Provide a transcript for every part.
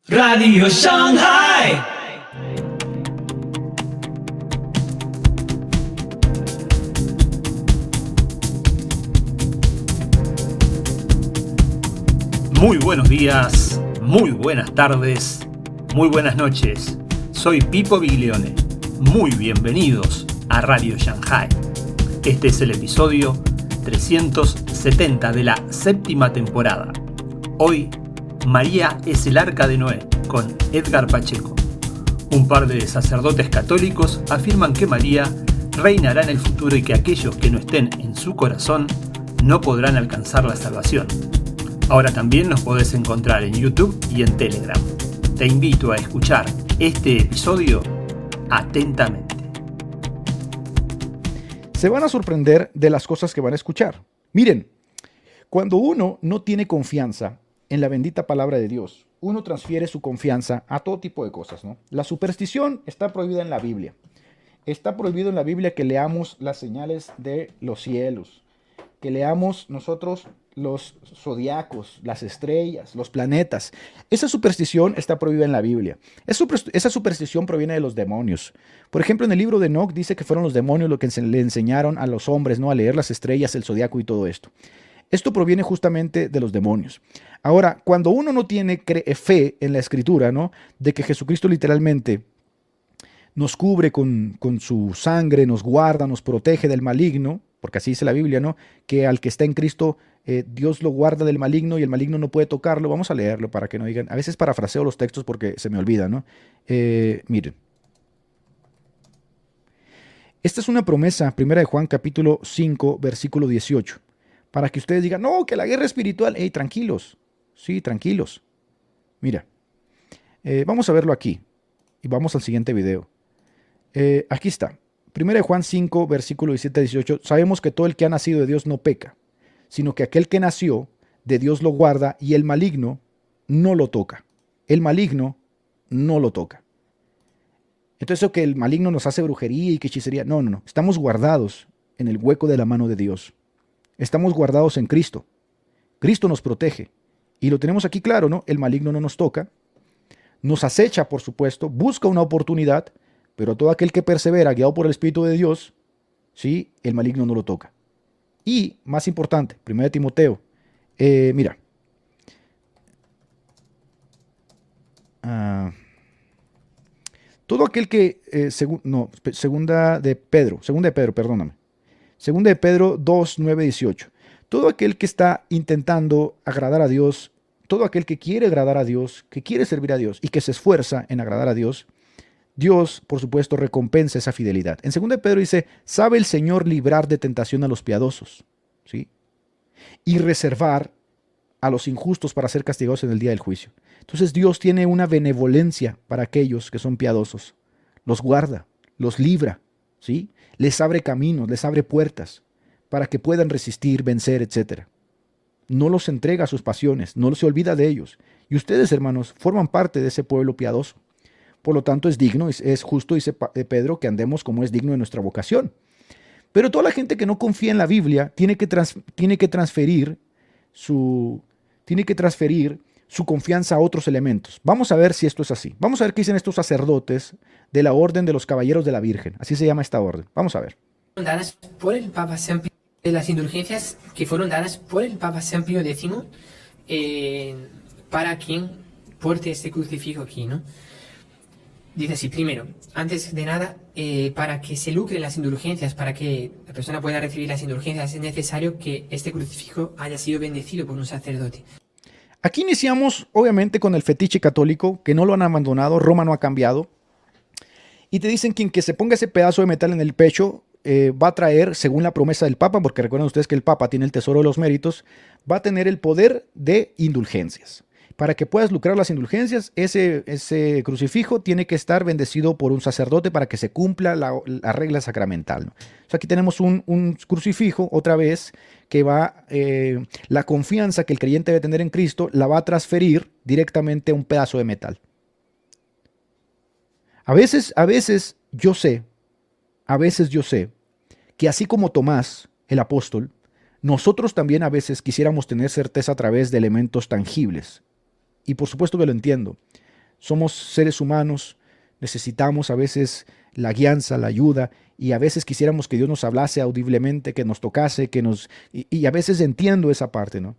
Radio Shanghai. Muy buenos días, muy buenas tardes, muy buenas noches. Soy Pipo Biglione. Muy bienvenidos a Radio Shanghai. Este es el episodio 370 de la séptima temporada. Hoy, María es el arca de Noé, con Edgar Pacheco. Un par de sacerdotes católicos afirman que María reinará en el futuro y que aquellos que no estén en su corazón no podrán alcanzar la salvación. Ahora también nos podés encontrar en YouTube y en Telegram. Te invito a escuchar este episodio atentamente. Se van a sorprender de las cosas que van a escuchar. Miren, cuando uno no tiene confianza en la bendita palabra de Dios, uno transfiere su confianza a todo tipo de cosas, ¿no? La superstición está prohibida en la Biblia. Está prohibido en la Biblia que leamos las señales de los cielos, que leamos nosotros los zodiacos, las estrellas, los planetas. Esa superstición está prohibida en la Biblia. Esa superstición proviene de los demonios. Por ejemplo, en el libro de Enoc dice que fueron los demonios los que le enseñaron a los hombres, ¿no?, a leer las estrellas, el zodiaco y todo esto. Esto proviene justamente de los demonios. Ahora, cuando uno no tiene fe en la Escritura, ¿no?, de que Jesucristo literalmente nos cubre con su sangre, nos guarda, nos protege del maligno, porque así dice la Biblia, ¿no?, que al que está en Cristo, Dios lo guarda del maligno y el maligno no puede tocarlo. Vamos a leerlo para que no digan. A veces parafraseo los textos porque se me olvida, ¿no? Miren. Esta es una promesa, 1 de Juan capítulo 5, versículo 18. Para que ustedes digan, no, que la guerra espiritual. Hey, tranquilos. Sí, tranquilos. Mira. Vamos a verlo aquí. Y vamos al siguiente video. Aquí está. 1 de Juan 5, versículo 17 a 18. Sabemos que todo el que ha nacido de Dios no peca, sino que aquel que nació de Dios lo guarda y el maligno no lo toca. El maligno no lo toca. Entonces, eso que el maligno nos hace brujería y que hechicería. No, no, no. Estamos guardados en el hueco de la mano de Dios. Estamos guardados en Cristo. Cristo nos protege. Y lo tenemos aquí claro, ¿no? El maligno no nos toca. Nos acecha, por supuesto. Busca una oportunidad. Pero todo aquel que persevera, guiado por el Espíritu de Dios, ¿sí?, el maligno no lo toca. Y, más importante, 1 Timoteo. Mira. Todo aquel que... segunda de Pedro, perdóname. Segunda de Pedro 2, 9, 18. Todo aquel que está intentando agradar a Dios, todo aquel que quiere agradar a Dios, que quiere servir a Dios y que se esfuerza en agradar a Dios, Dios, por supuesto, recompensa esa fidelidad. En 2 de Pedro dice, sabe el Señor librar de tentación a los piadosos, ¿sí?, y reservar a los injustos para ser castigados en el día del juicio. Entonces Dios tiene una benevolencia para aquellos que son piadosos. Los guarda, los libra, ¿sí?, les abre caminos, les abre puertas para que puedan resistir, vencer, etc. No los entrega a sus pasiones, no se olvida de ellos. Y ustedes, hermanos, forman parte de ese pueblo piadoso. Por lo tanto, es digno, es justo, dice Pedro, que andemos como es digno de nuestra vocación. Pero toda la gente que no confía en la Biblia tiene que transferir su confianza a otros elementos. Vamos a ver si esto es así. Vamos a ver qué dicen estos sacerdotes de la Orden de los Caballeros de la Virgen. Así se llama esta orden. Vamos a ver. Dadas por el Papa San Pío, las indulgencias que fueron dadas por el Papa San Pío X para quien porte este crucifijo aquí, ¿no? Dice así, primero, antes de nada, para que se lucren las indulgencias, para que la persona pueda recibir las indulgencias, es necesario que este crucifijo haya sido bendecido por un sacerdote. Aquí iniciamos, obviamente, con el fetiche católico, que no lo han abandonado, Roma no ha cambiado. Y te dicen que se ponga ese pedazo de metal en el pecho va a traer, según la promesa del Papa, porque recuerden ustedes que el Papa tiene el tesoro de los méritos, va a tener el poder de indulgencias. Para que puedas lucrar las indulgencias, ese crucifijo tiene que estar bendecido por un sacerdote para que se cumpla la regla sacramental, ¿no? O sea, aquí tenemos un crucifijo, otra vez, que la confianza que el creyente debe tener en Cristo la va a transferir directamente a un pedazo de metal. A veces yo sé que así como Tomás, el apóstol, nosotros también a veces quisiéramos tener certeza a través de elementos tangibles. Y por supuesto que lo entiendo. Somos seres humanos, necesitamos a veces la guianza, la ayuda, y a veces quisiéramos que Dios nos hablase audiblemente, que nos tocase, y a veces entiendo esa parte, ¿no?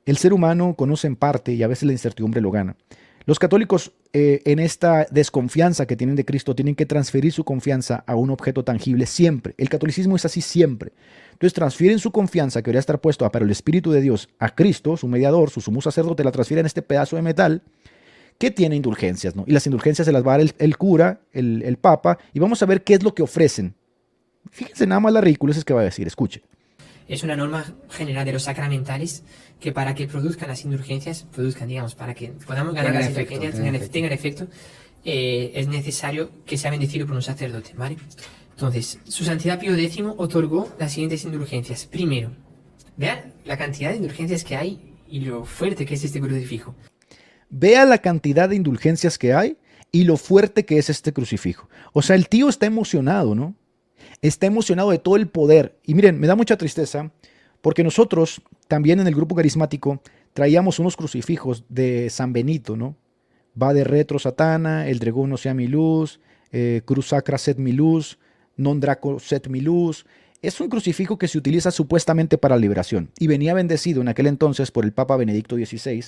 El ser humano conoce en parte y a veces la incertidumbre lo gana. Los católicos, en esta desconfianza que tienen de Cristo, tienen que transferir su confianza a un objeto tangible siempre. El catolicismo es así siempre. Entonces transfieren su confianza, que debería estar puesto para el Espíritu de Dios, a Cristo, su mediador, su sumo sacerdote, la transfieren a este pedazo de metal que tiene indulgencias, ¿no? Y las indulgencias se las va a dar el cura, el papa, y vamos a ver qué es lo que ofrecen. Fíjense nada más la ridiculez que va a decir, escuche. Es una norma general de los sacramentales que para que produzcan las indulgencias, digamos, para que podamos ganar las indulgencias, tengan efecto, es necesario que sea bendecido por un sacerdote, ¿vale? Entonces, su santidad Pío X otorgó las siguientes indulgencias. Primero, vean la cantidad de indulgencias que hay y lo fuerte que es este crucifijo. Vea la cantidad de indulgencias que hay y lo fuerte que es este crucifijo. O sea, el tío está emocionado, ¿no? Está emocionado de todo el poder. Y miren, me da mucha tristeza porque nosotros también en el grupo carismático traíamos unos crucifijos de San Benito, ¿no? Va de retro satana, el dregono sea mi luz, cruz sacra set mi luz, non draco set mi luz. Es un crucifijo que se utiliza supuestamente para la liberación y venía bendecido en aquel entonces por el Papa Benedicto XVI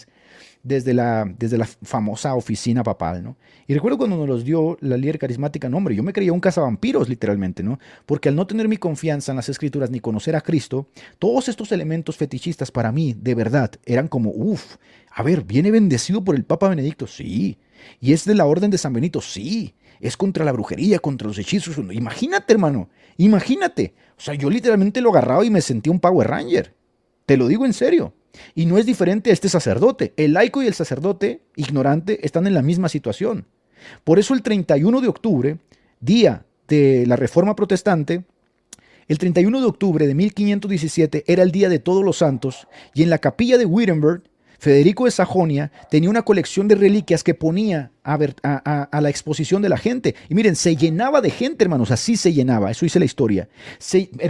desde la famosa oficina papal, ¿no? Y recuerdo cuando nos los dio la líder carismática, no hombre, yo me creía un cazavampiros literalmente, ¿no? Porque al no tener mi confianza en las Escrituras ni conocer a Cristo, todos estos elementos fetichistas para mí, de verdad, eran como, a ver, ¿viene bendecido por el Papa Benedicto? Sí. ¿Y es de la Orden de San Benito? Sí. Es contra la brujería, contra los hechizos. Imagínate, hermano, imagínate. O sea, yo literalmente lo agarraba y me sentía un Power Ranger. Te lo digo en serio. Y no es diferente a este sacerdote. El laico y el sacerdote ignorante están en la misma situación. Por eso el 31 de octubre, día de la Reforma Protestante, el 31 de octubre de 1517 era el Día de Todos los Santos y en la capilla de Wittenberg, Federico de Sajonia tenía una colección de reliquias que ponía a la exposición de la gente. Y miren, se llenaba de gente, hermanos, así se llenaba, eso dice la historia.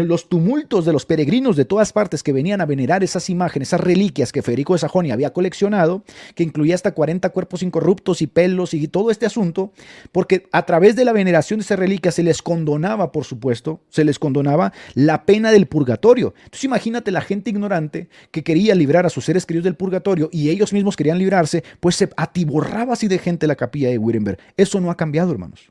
Los tumultos de los peregrinos de todas partes que venían a venerar esas imágenes, esas reliquias que Federico de Sajonia había coleccionado, que incluía hasta 40 cuerpos incorruptos y pelos y todo este asunto, porque a través de la veneración de esas reliquias se les condonaba, por supuesto, se les condonaba la pena del purgatorio. Entonces imagínate la gente ignorante que quería librar a sus seres queridos del purgatorio y ellos mismos querían librarse, pues se atiborraba así de gente la capilla de Wittenberg. Eso no ha cambiado, hermanos.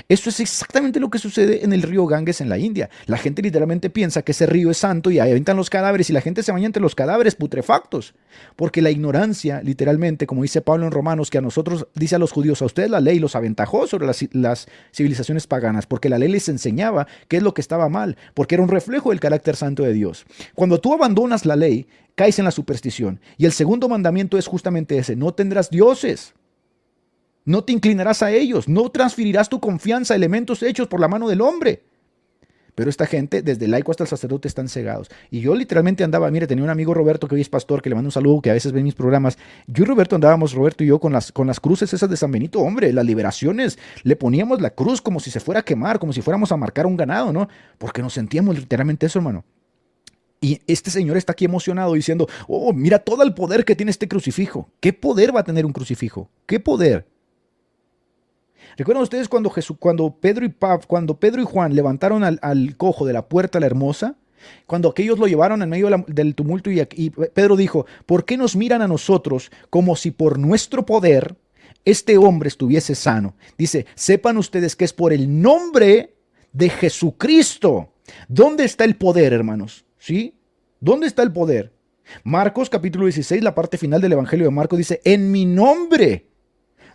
Eso es exactamente lo que sucede en el río Ganges en la India. La gente literalmente piensa que ese río es santo y ahí aventan los cadáveres y la gente se baña entre los cadáveres putrefactos. Porque la ignorancia, literalmente, como dice Pablo en Romanos, que a nosotros, dice a los judíos, a ustedes la ley los aventajó sobre las civilizaciones paganas, porque la ley les enseñaba qué es lo que estaba mal, porque era un reflejo del carácter santo de Dios. Cuando tú abandonas la ley, caes en la superstición. Y el segundo mandamiento es justamente ese: no tendrás dioses. No te inclinarás a ellos, no transferirás tu confianza a elementos hechos por la mano del hombre. Pero esta gente, desde el laico hasta el sacerdote, están cegados. Y yo literalmente andaba, mire, tenía un amigo Roberto que hoy es pastor, que le mando un saludo, que a veces ve mis programas. Yo y Roberto andábamos, Roberto y yo, con las cruces esas de San Benito, hombre, las liberaciones, le poníamos la cruz como si se fuera a quemar, como si fuéramos a marcar un ganado, ¿no? Porque nos sentíamos literalmente eso, hermano. Y este señor está aquí emocionado diciendo, oh, mira todo el poder que tiene este crucifijo. ¿Qué poder va a tener un crucifijo? ¿Qué poder? ¿Recuerdan ustedes cuando Pedro y Juan levantaron al cojo de la puerta la hermosa? Cuando aquellos lo llevaron en medio del tumulto y Pedro dijo, ¿por qué nos miran a nosotros como si por nuestro poder este hombre estuviese sano? Dice, sepan ustedes que es por el nombre de Jesucristo. ¿Dónde está el poder, hermanos? ¿Sí? ¿Dónde está el poder? Marcos capítulo 16, la parte final del Evangelio de Marcos dice, en mi nombre.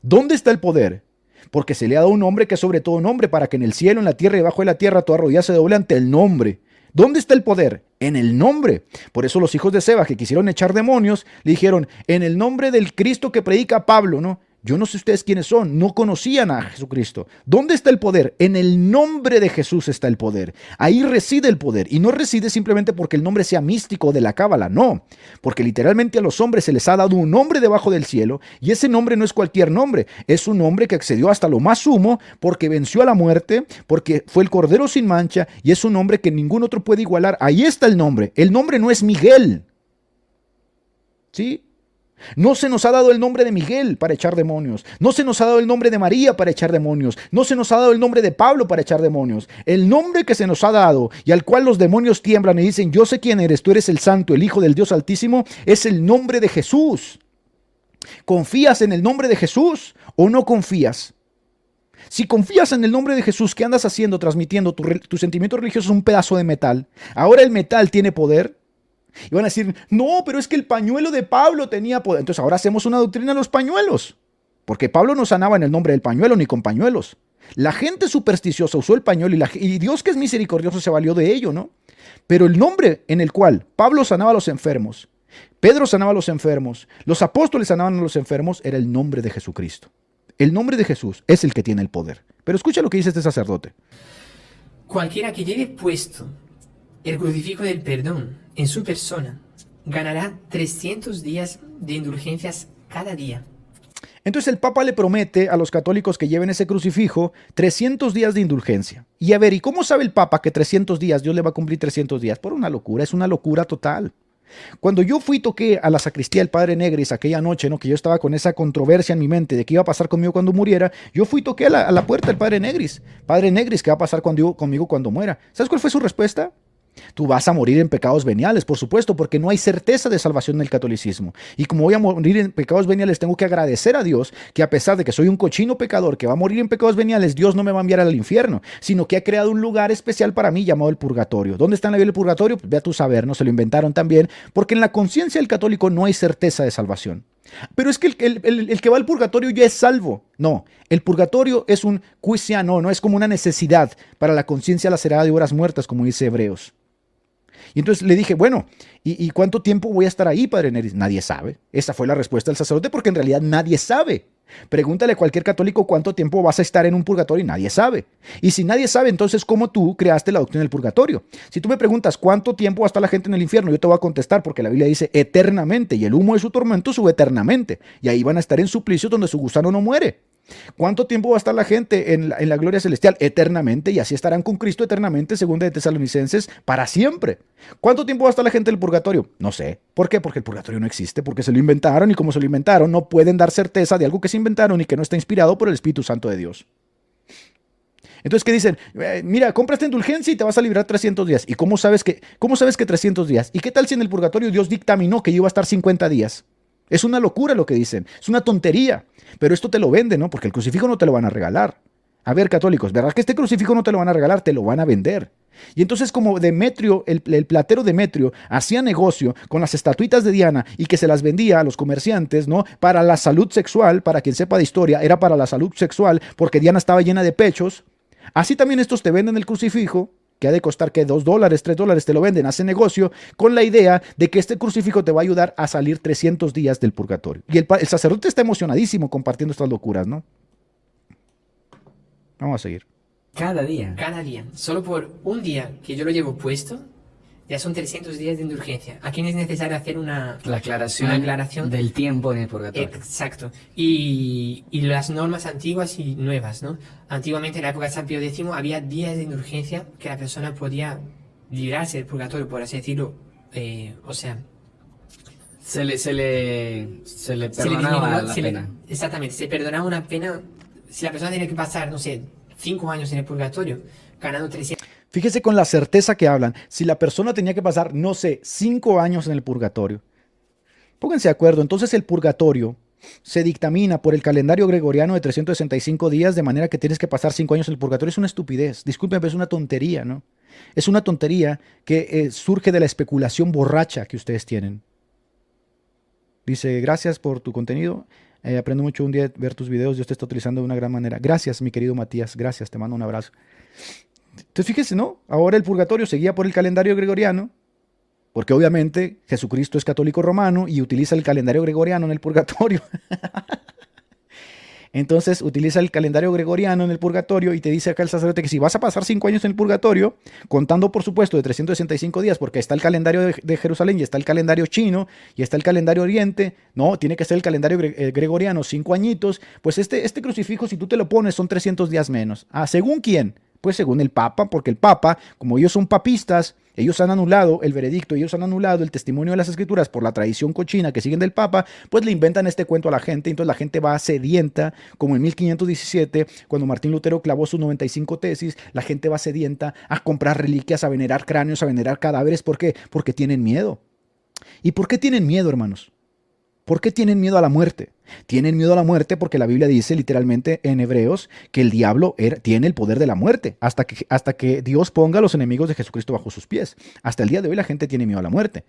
¿Dónde está el poder? Porque se le ha dado un nombre que es sobre todo nombre, para que en el cielo, en la tierra y debajo de la tierra toda rodilla se doble ante el nombre. ¿Dónde está el poder? En el nombre. Por eso los hijos de Seba, que quisieron echar demonios, le dijeron, en el nombre del Cristo que predica Pablo, ¿no? Yo no sé ustedes quiénes son, no conocían a Jesucristo. ¿Dónde está el poder? En el nombre de Jesús está el poder. Ahí reside el poder. Y no reside simplemente porque el nombre sea místico de la cábala, no. Porque literalmente a los hombres se les ha dado un nombre debajo del cielo, y ese nombre no es cualquier nombre. Es un nombre que accedió hasta lo más sumo, porque venció a la muerte, porque fue el Cordero sin mancha, y es un nombre que ningún otro puede igualar. Ahí está el nombre. El nombre no es Miguel. ¿Sí? No se nos ha dado el nombre de Miguel para echar demonios. No se nos ha dado el nombre de María para echar demonios. No se nos ha dado el nombre de Pablo para echar demonios. El nombre que se nos ha dado y al cual los demonios tiemblan y dicen, yo sé quién eres, tú eres el Santo, el Hijo del Dios Altísimo, es el nombre de Jesús. ¿Confías en el nombre de Jesús o no confías? Si confías en el nombre de Jesús, ¿qué andas haciendo? Transmitiendo tu sentimiento religioso es un pedazo de metal. Ahora el metal tiene poder. Y van a decir, no, pero es que el pañuelo de Pablo tenía poder. Entonces ahora hacemos una doctrina de los pañuelos. Porque Pablo no sanaba en el nombre del pañuelo ni con pañuelos. La gente supersticiosa usó el pañuelo y Dios, que es misericordioso, se valió de ello, ¿no? Pero el nombre en el cual Pablo sanaba a los enfermos, Pedro sanaba a los enfermos, los apóstoles sanaban a los enfermos, era el nombre de Jesucristo. El nombre de Jesús es el que tiene el poder. Pero escucha lo que dice este sacerdote. Cualquiera que lleve puesto el crucifijo del perdón en su persona ganará 300 días de indulgencias cada día. Entonces el Papa le promete a los católicos que lleven ese crucifijo 300 días de indulgencia. Y a ver, ¿y cómo sabe el Papa que 300 días, Dios le va a cumplir 300 días? Por una locura, es una locura total. Cuando yo fui y toqué a la sacristía del Padre Negris aquella noche, ¿no? Que yo estaba con esa controversia en mi mente de qué iba a pasar conmigo cuando muriera, yo fui y toqué a la puerta del Padre Negris. Padre Negris, ¿qué va a pasar conmigo cuando muera? ¿Sabes cuál fue su respuesta? Tú vas a morir en pecados veniales, por supuesto, porque no hay certeza de salvación en el catolicismo. Y como voy a morir en pecados veniales, tengo que agradecer a Dios que a pesar de que soy un cochino pecador que va a morir en pecados veniales, Dios no me va a enviar al infierno, sino que ha creado un lugar especial para mí llamado el purgatorio. ¿Dónde está en la Biblia el purgatorio? Pues ve a tu saber, no se lo inventaron también, porque en la conciencia del católico no hay certeza de salvación. Pero es que el que va al purgatorio ya es salvo. No, el purgatorio es un quisia, no es como una necesidad para la conciencia lacerada de horas muertas, como dice Hebreos. Y entonces le dije, bueno, ¿y cuánto tiempo voy a estar ahí, Padre Neris? Nadie sabe. Esa fue la respuesta del sacerdote, porque en realidad nadie sabe. Pregúntale a cualquier católico cuánto tiempo vas a estar en un purgatorio y nadie sabe. Y si nadie sabe, entonces, ¿cómo tú creaste la doctrina del purgatorio? Si tú me preguntas cuánto tiempo va a estar la gente en el infierno, yo te voy a contestar, porque la Biblia dice eternamente, y el humo de su tormento sube eternamente. Y ahí van a estar en suplicio donde su gusano no muere. ¿Cuánto tiempo va a estar la gente en la gloria celestial? Eternamente, y así estarán con Cristo eternamente, según de Tesalonicenses, para siempre. ¿Cuánto tiempo va a estar la gente en el purgatorio? No sé. ¿Por qué? Porque el purgatorio no existe, porque se lo inventaron, y como se lo inventaron, no pueden dar certeza de algo que se inventaron y que no está inspirado por el Espíritu Santo de Dios. Entonces, ¿qué dicen? Mira, compra esta indulgencia y te vas a librar 300 días. ¿Y cómo sabes que 300 días? ¿Y qué tal si en el purgatorio Dios dictaminó que yo iba a estar 50 días? Es una locura lo que dicen, es una tontería, pero esto te lo venden, ¿no? Porque el crucifijo no te lo van a regalar. A ver, católicos, ¿verdad que este crucifijo no te lo van a regalar? Te lo van a vender. Y entonces como Demetrio, el platero Demetrio, hacía negocio con las estatuitas de Diana y que se las vendía a los comerciantes, ¿no? Para la salud sexual, para quien sepa de historia, era para la salud sexual, porque Diana estaba llena de pechos. Así también estos te venden el crucifijo, que ha de costar que $2, $3, te lo venden, hace negocio con la idea de que este crucifijo te va a ayudar a salir 300 días del purgatorio. Y el sacerdote está emocionadísimo compartiendo estas locuras, ¿no? Vamos a seguir. Cada día. Cada día. Solo por un día que yo lo llevo puesto, ya son 300 días de indulgencia. Aquí no es necesario hacer La aclaración, una aclaración del tiempo en el purgatorio. Exacto. Y las normas antiguas y nuevas, ¿no? Antiguamente, en la época de San Pío X, había días de indulgencia que la persona podía librarse del purgatorio, por así decirlo. O sea, Se le se le perdonaba disminuyó, la pena. Exactamente, se perdonaba una pena. Si la persona tiene que pasar, no sé, 5 años en el purgatorio, ganando 300. Fíjese con la certeza que hablan. Si la persona tenía que pasar, no sé, 5 años en el purgatorio. Pónganse de acuerdo. Entonces el purgatorio se dictamina por el calendario gregoriano de 365 días, de manera que tienes que pasar 5 años en el purgatorio. Es una estupidez. Discúlpeme, pero es una tontería, ¿no? Es una tontería que surge de la especulación borracha que ustedes tienen. Dice, gracias por tu contenido. Aprendo mucho un día de ver tus videos. Dios te está utilizando de una gran manera. Gracias, mi querido Matías. Gracias, te mando un abrazo. Entonces fíjese, ¿no? Ahora el purgatorio seguía por el calendario gregoriano, porque obviamente Jesucristo es católico romano y utiliza el calendario gregoriano en el purgatorio. Entonces utiliza el calendario gregoriano en el purgatorio y te dice acá el sacerdote que si vas a pasar 5 años en el purgatorio, contando por supuesto de 365 días, porque está el calendario de Jerusalén y está el calendario chino y está el calendario oriente, no, tiene que ser el calendario gregoriano, 5 añitos, pues este crucifijo si tú te lo pones son 300 días menos. ¿Según quién? Pues según el Papa, porque el Papa, como ellos son papistas, ellos han anulado el veredicto, ellos han anulado el testimonio de las Escrituras por la tradición cochina que siguen del Papa, pues le inventan este cuento a la gente, entonces la gente va sedienta, como en 1517, cuando Martín Lutero clavó sus 95 tesis, la gente va sedienta a comprar reliquias, a venerar cráneos, a venerar cadáveres, ¿por qué? Porque tienen miedo. ¿Y por qué tienen miedo, hermanos? ¿Por qué tienen miedo a la muerte? Tienen miedo a la muerte porque la Biblia dice literalmente en Hebreos que el diablo tiene el poder de la muerte hasta que Dios ponga a los enemigos de Jesucristo bajo sus pies. Hasta el día de hoy la gente tiene miedo a la muerte.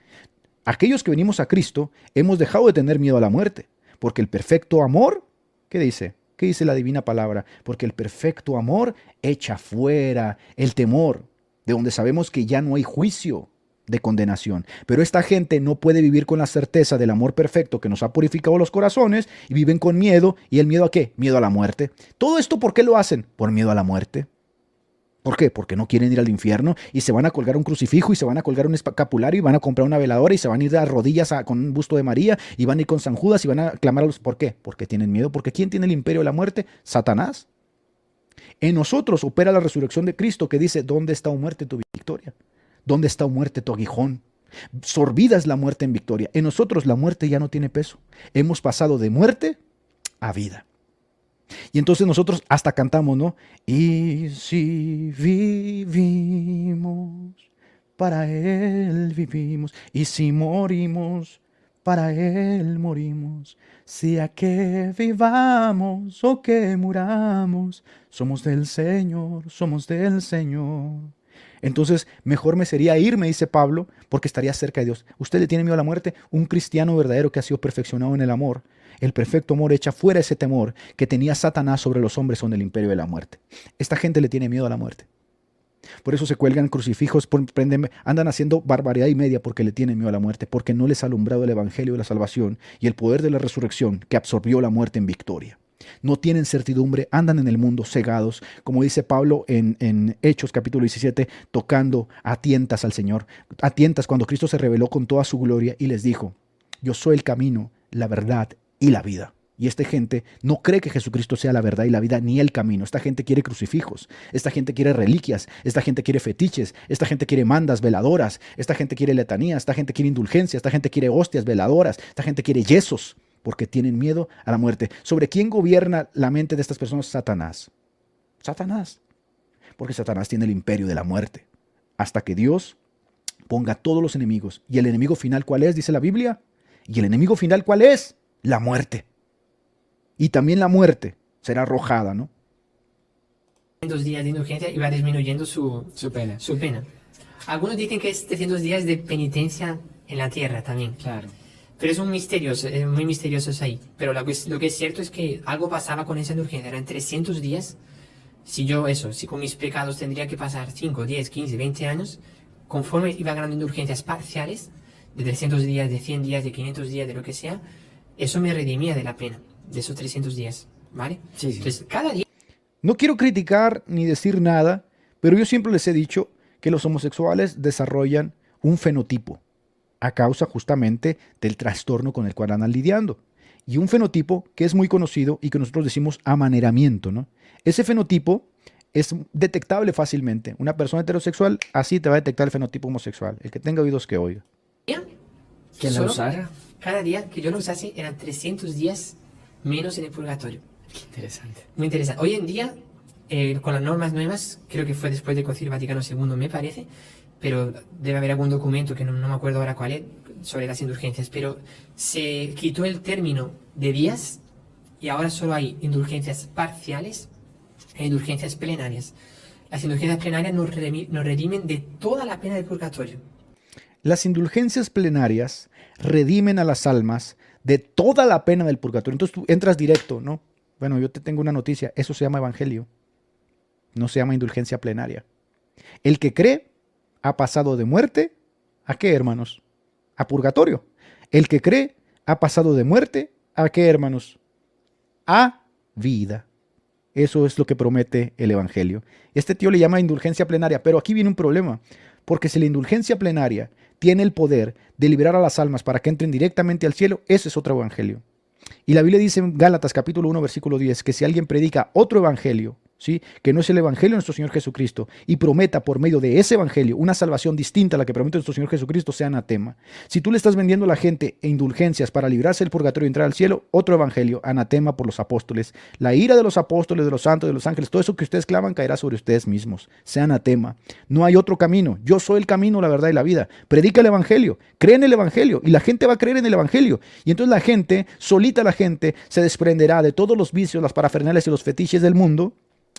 Aquellos que venimos a Cristo hemos dejado de tener miedo a la muerte porque el perfecto amor, ¿qué dice? ¿Qué dice la divina palabra? Porque el perfecto amor echa fuera el temor, de donde sabemos que ya no hay juicio de condenación. Pero esta gente no puede vivir con la certeza del amor perfecto que nos ha purificado los corazones y viven con miedo. ¿Y el miedo a qué? Miedo a la muerte. ¿Todo esto por qué lo hacen? Por miedo a la muerte. ¿Por qué? Porque no quieren ir al infierno y se van a colgar un crucifijo y se van a colgar un escapulario y van a comprar una veladora y se van a ir a rodillas con un busto de María y van a ir con San Judas y van a clamar a los... ¿Por qué? Porque tienen miedo. Porque ¿quién tiene el imperio de la muerte? Satanás. En nosotros opera la resurrección de Cristo que dice, ¿dónde está, oh muerte, tu victoria? ¿Dónde está, oh muerte, tu aguijón? Sorbida es la muerte en victoria. En nosotros la muerte ya no tiene peso. Hemos pasado de muerte a vida. Y entonces nosotros hasta cantamos, ¿no? Y si vivimos, para Él vivimos. Y si morimos, para Él morimos. Sea que vivamos o que muramos, somos del Señor, somos del Señor. Entonces, mejor me sería irme, dice Pablo, porque estaría cerca de Dios. ¿Usted le tiene miedo a la muerte? Un cristiano verdadero que ha sido perfeccionado en el amor. El perfecto amor echa fuera ese temor que tenía Satanás sobre los hombres con el imperio de la muerte. Esta gente le tiene miedo a la muerte. Por eso se cuelgan crucifijos, andan haciendo barbaridad y media porque le tienen miedo a la muerte, porque no les ha alumbrado el evangelio de la salvación y el poder de la resurrección que absorbió la muerte en victoria. No tienen certidumbre, andan en el mundo cegados, como dice Pablo en Hechos capítulo 17, tocando a tientas al Señor, a tientas cuando Cristo se reveló con toda su gloria y les dijo, yo soy el camino, la verdad y la vida. Y esta gente no cree que Jesucristo sea la verdad y la vida ni el camino. Esta gente quiere crucifijos, esta gente quiere reliquias, esta gente quiere fetiches, esta gente quiere mandas, veladoras, esta gente quiere letanías, esta gente quiere indulgencias, esta gente quiere hostias, veladoras, esta gente quiere yesos, porque tienen miedo a la muerte. ¿Sobre quién gobierna la mente de estas personas? Satanás. Satanás. Porque Satanás tiene el imperio de la muerte. Hasta que Dios ponga a todos los enemigos. ¿Y el enemigo final cuál es? Dice la Biblia. ¿Y el enemigo final cuál es? La muerte. Y también la muerte será arrojada, ¿no? 300 días de indulgencia y va disminuyendo su pena. pena. Algunos dicen que es 300 días de penitencia en la tierra también. Claro. Pero es un misterio, muy misterioso es ahí. Pero lo que es cierto es que algo pasaba con esa indulgencia. Eran 300 días. Si con mis pecados tendría que pasar 5, 10, 15, 20 años, conforme iba ganando indulgencias parciales, de 300 días, de 100 días, de 500 días, de lo que sea, eso me redimía de la pena, de esos 300 días, ¿vale? Sí. Entonces, cada día... No quiero criticar ni decir nada, pero yo siempre les he dicho que los homosexuales desarrollan un fenotipo a causa justamente del trastorno con el cual andan lidiando. Y un fenotipo que es muy conocido y que nosotros decimos amaneramiento, ¿no? Ese fenotipo es detectable fácilmente. Una persona heterosexual así te va a detectar el fenotipo homosexual. El que tenga oídos que oiga. ¿Que la usara? Cada día que yo lo usase eran 300 días menos en el purgatorio. Qué interesante. Muy interesante. Hoy en día, con las normas nuevas, creo que fue después del Concilio Vaticano II, me parece, pero debe haber algún documento que no me acuerdo ahora cuál es, sobre las indulgencias, pero se quitó el término de días y ahora solo hay indulgencias parciales e indulgencias plenarias. Las indulgencias plenarias nos redimen de toda la pena del purgatorio. Las indulgencias plenarias redimen a las almas de toda la pena del purgatorio. Entonces tú entras directo, ¿no? Bueno, yo te tengo una noticia. Eso se llama evangelio. No se llama indulgencia plenaria. El que cree ha pasado de muerte, ¿a qué, hermanos? A purgatorio. El que cree ha pasado de muerte, ¿a qué, hermanos? A vida. Eso es lo que promete el evangelio. Este tío le llama indulgencia plenaria, pero aquí viene un problema. Porque si la indulgencia plenaria tiene el poder de liberar a las almas para que entren directamente al cielo, ese es otro evangelio. Y la Biblia dice en Gálatas capítulo 1 versículo 10 que si alguien predica otro evangelio ¿sí? Que no es el evangelio de nuestro Señor Jesucristo, y prometa por medio de ese evangelio una salvación distinta a la que promete nuestro Señor Jesucristo, sea anatema. Si tú le estás vendiendo a la gente indulgencias para librarse del purgatorio y entrar al cielo, otro evangelio, anatema por los apóstoles. La ira de los apóstoles, de los santos, de los ángeles, todo eso que ustedes claman caerá sobre ustedes mismos. Sea anatema. No hay otro camino. Yo soy el camino, la verdad y la vida. Predica el evangelio, cree en el evangelio, y la gente va a creer en el evangelio. Y entonces la gente, solita la gente, se desprenderá de todos los vicios, las parafernales y los fetiches del mundo,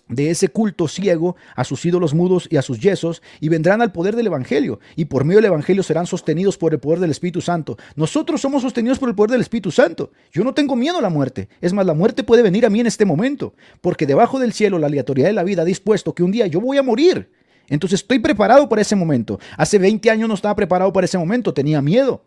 de ese culto ciego a sus ídolos mudos y a sus yesos, y vendrán al poder del evangelio, y por medio del evangelio serán sostenidos por el poder del Espíritu Santo. Nosotros somos sostenidos por el poder del Espíritu Santo. Yo no tengo miedo a la muerte. Es más, la muerte puede venir a mí en este momento, porque debajo del cielo la aleatoriedad de la vida ha dispuesto que un día yo voy a morir. Entonces estoy preparado para ese momento. Hace 20 años no estaba preparado para ese momento, tenía miedo.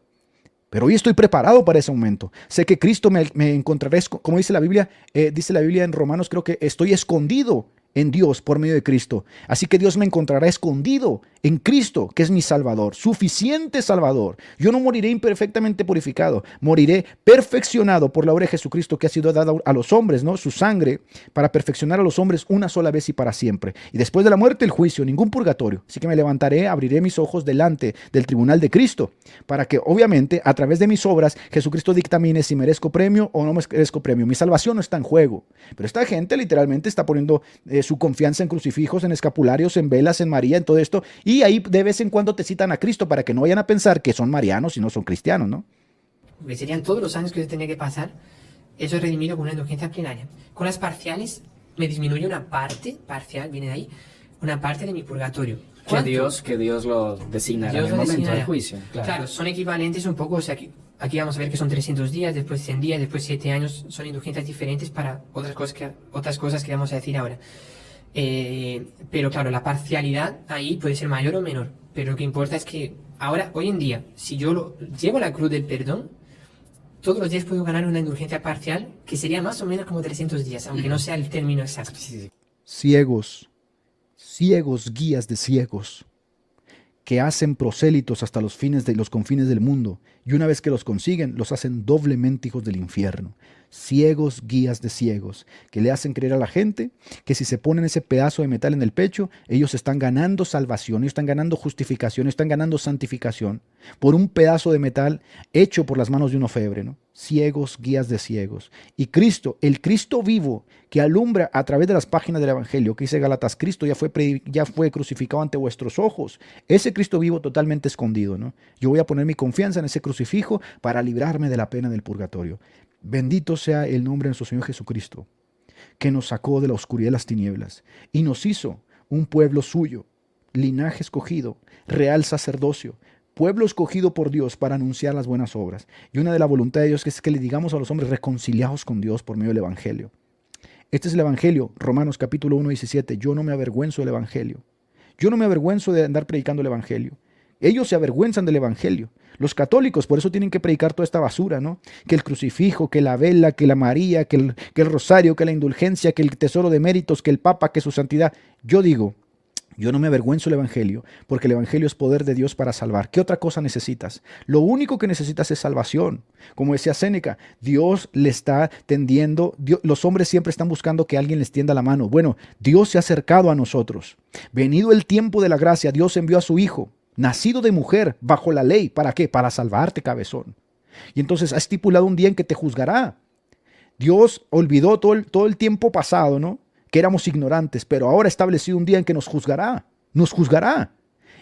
Pero hoy estoy preparado para ese momento. Sé que Cristo me encontrará, como dice la Biblia en Romanos, creo que estoy escondido en Dios por medio de Cristo. Así que Dios me encontrará escondido en Cristo, que es mi Salvador, suficiente Salvador. Yo no moriré imperfectamente purificado, moriré perfeccionado por la obra de Jesucristo que ha sido dada a los hombres, ¿no? Su sangre para perfeccionar a los hombres una sola vez y para siempre. Y después de la muerte, el juicio, ningún purgatorio. Así que me levantaré, abriré mis ojos delante del tribunal de Cristo, para que obviamente a través de mis obras Jesucristo dictamine si merezco premio o no merezco premio. Mi salvación no está en juego. Pero esta gente literalmente está poniendo su confianza en crucifijos, en escapularios, en velas, en María, en todo esto, y ahí de vez en cuando te citan a Cristo para que no vayan a pensar que son marianos y no son cristianos, ¿no? Porque serían todos los años que usted tenía que pasar, eso es redimido con una indulgencia plenaria. Con las parciales me disminuye una parte, parcial, viene de ahí, una parte de mi purgatorio. Que Dios lo designará Dios en el lo momento designará. del juicio. Claro, son equivalentes un poco, o sea, aquí vamos a ver que son 300 días, después 100 días, después 7 años, son indulgencias diferentes para otras cosas que vamos a decir ahora. Pero claro, la parcialidad ahí puede ser mayor o menor, pero lo que importa es que ahora, hoy en día, si yo llevo la cruz del perdón, todos los días puedo ganar una indulgencia parcial que sería más o menos como 300 días, aunque no sea el término exacto. Ciegos, guías de ciegos, que hacen prosélitos hasta los confines del mundo, y una vez que los consiguen, los hacen doblemente hijos del infierno. Ciegos, guías de ciegos, que le hacen creer a la gente que si se ponen ese pedazo de metal en el pecho, ellos están ganando salvación, ellos están ganando justificación, ellos están ganando santificación por un pedazo de metal hecho por las manos de un orfebre, ¿no? Ciegos, guías de ciegos. Y Cristo, el Cristo vivo que alumbra a través de las páginas del Evangelio, que dice Gálatas, Cristo ya fue crucificado ante vuestros ojos. Ese Cristo vivo totalmente escondido, ¿no? Yo voy a poner mi confianza en ese crucifijo para librarme de la pena del purgatorio. Bendito sea el nombre de nuestro Señor Jesucristo, que nos sacó de la oscuridad de las tinieblas y nos hizo un pueblo suyo, linaje escogido, real sacerdocio, pueblo escogido por Dios para anunciar las buenas obras. Y una de la voluntad de Dios es que le digamos a los hombres reconciliados con Dios por medio del Evangelio. Este es el Evangelio, Romanos capítulo 1, 17. Yo no me avergüenzo del Evangelio. Yo no me avergüenzo de andar predicando el Evangelio. Ellos se avergüenzan del Evangelio. Los católicos por eso tienen que predicar toda esta basura, ¿no? Que el crucifijo, que la vela, que la María, que el rosario, que la indulgencia, que el tesoro de méritos, que el Papa, que su santidad. Yo digo, yo no me avergüenzo del Evangelio, porque el Evangelio es poder de Dios para salvar. ¿Qué otra cosa necesitas? Lo único que necesitas es salvación. Como decía Séneca, Dios le está tendiendo, los hombres siempre están buscando que alguien les tienda la mano. Bueno, Dios se ha acercado a nosotros. Venido el tiempo de la gracia, Dios envió a su Hijo, nacido de mujer, bajo la ley. ¿Para qué? Para salvarte, cabezón. Y entonces ha estipulado un día en que te juzgará. Dios olvidó todo el tiempo pasado, ¿no? Que éramos ignorantes, pero ahora ha establecido un día en que nos juzgará. Nos juzgará.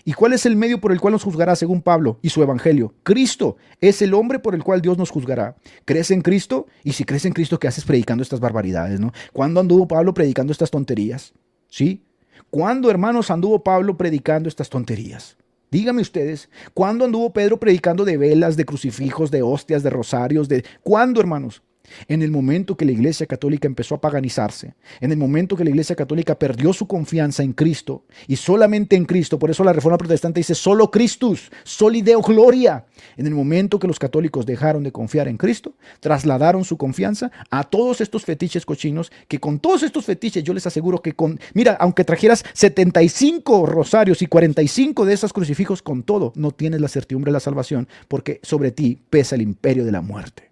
¿Y cuál es el medio por el cual nos juzgará según Pablo y su evangelio? Cristo es el hombre por el cual Dios nos juzgará. ¿Crees en Cristo? Y si crees en Cristo, ¿qué haces predicando estas barbaridades, no? ¿Cuándo anduvo Pablo predicando estas tonterías? ¿Sí? ¿Cuándo, hermanos, anduvo Pablo predicando estas tonterías? Díganme ustedes, ¿cuándo anduvo Pedro predicando de velas, de crucifijos, de hostias, de rosarios? ¿Cuándo, hermanos? En el momento que la Iglesia Católica empezó a paganizarse, en el momento que la Iglesia Católica perdió su confianza en Cristo y solamente en Cristo, por eso la Reforma Protestante dice solo Christus, soli Deo gloria. En el momento que los católicos dejaron de confiar en Cristo, trasladaron su confianza a todos estos fetiches cochinos, que con todos estos fetiches yo les aseguro que mira, aunque trajeras 75 rosarios y 45 de esos crucifijos, con todo no tienes la certidumbre de la salvación, porque sobre ti pesa el imperio de la muerte.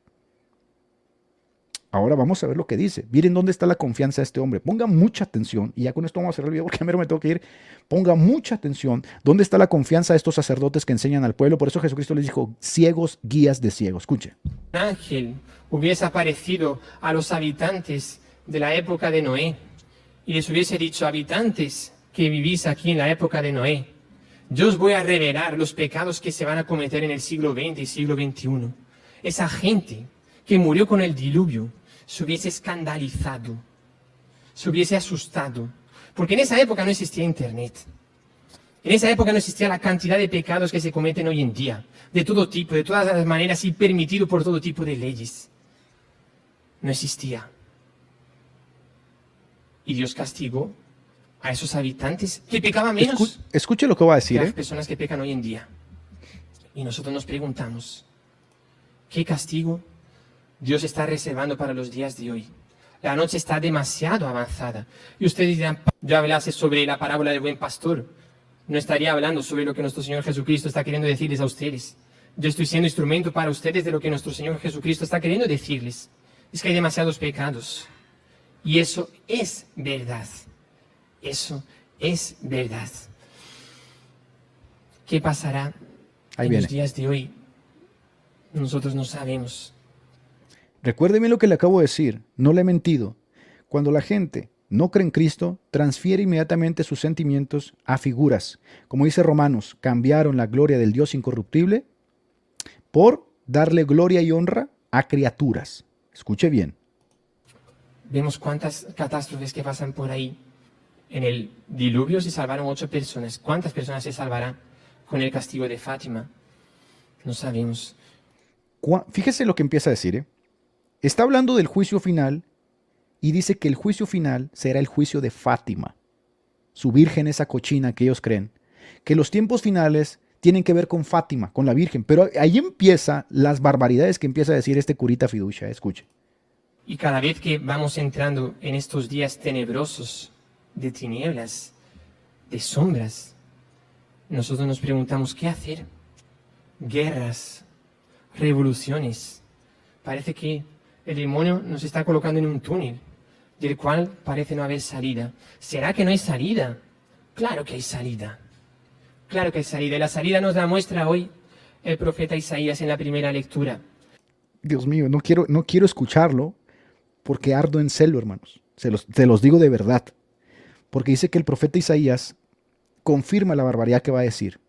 Ahora vamos a ver lo que dice. Miren dónde está la confianza de este hombre. Ponga mucha atención. Y ya con esto vamos a cerrar el video porque a mí me tengo que ir. Ponga mucha atención. ¿Dónde está la confianza de estos sacerdotes que enseñan al pueblo? Por eso Jesucristo les dijo, ciegos, guías de ciegos. Escuche. Un ángel hubiese aparecido a los habitantes de la época de Noé y les hubiese dicho, habitantes que vivís aquí en la época de Noé, yo os voy a revelar los pecados que se van a cometer en el siglo XX y siglo XXI. Esa gente que murió con el diluvio se hubiese escandalizado, se hubiese asustado, porque en esa época no existía internet. En esa época no existía la cantidad de pecados que se cometen hoy en día, de todo tipo, de todas las maneras y permitido por todo tipo de leyes. No existía. Y Dios castigó a esos habitantes que pecaban menos Escuche lo que va a decir. que las personas que pecan hoy en día. Y nosotros nos preguntamos, ¿qué castigo Dios está reservando para los días de hoy? La noche está demasiado avanzada. Y ustedes dirán, yo hablase sobre la parábola del buen pastor. No estaría hablando sobre lo que nuestro Señor Jesucristo está queriendo decirles a ustedes. Yo estoy siendo instrumento para ustedes de lo que nuestro Señor Jesucristo está queriendo decirles. Es que hay demasiados pecados. Y eso es verdad. Eso es verdad. ¿Qué pasará en los días de hoy? Nosotros no sabemos. Recuérdeme lo que le acabo de decir. No le he mentido. Cuando la gente no cree en Cristo, transfiere inmediatamente sus sentimientos a figuras. Como dice Romanos, cambiaron la gloria del Dios incorruptible por darle gloria y honra a criaturas. Escuche bien. Vemos cuántas catástrofes que pasan por ahí. En el diluvio se salvaron 8 personas. ¿Cuántas personas se salvarán con el castigo de Fátima? No sabemos. Fíjese lo que empieza a decir. Está hablando del juicio final y dice que el juicio final será el juicio de Fátima, su virgen, esa cochina que ellos creen. Que los tiempos finales tienen que ver con Fátima, con la virgen. Pero ahí empiezan las barbaridades que empieza a decir este curita fiducia. Escuche. Y cada vez que vamos entrando en estos días tenebrosos, de tinieblas, de sombras, nosotros nos preguntamos qué hacer. Guerras, revoluciones. Parece que el demonio nos está colocando en un túnel del cual parece no haber salida. ¿Será que no hay salida? Claro que hay salida. Claro que hay salida. Y la salida nos la muestra hoy el profeta Isaías en la primera lectura. Dios mío, no quiero escucharlo porque ardo en celo, hermanos. Se los digo de verdad. Porque dice que el profeta Isaías confirma la barbaridad que va a decir.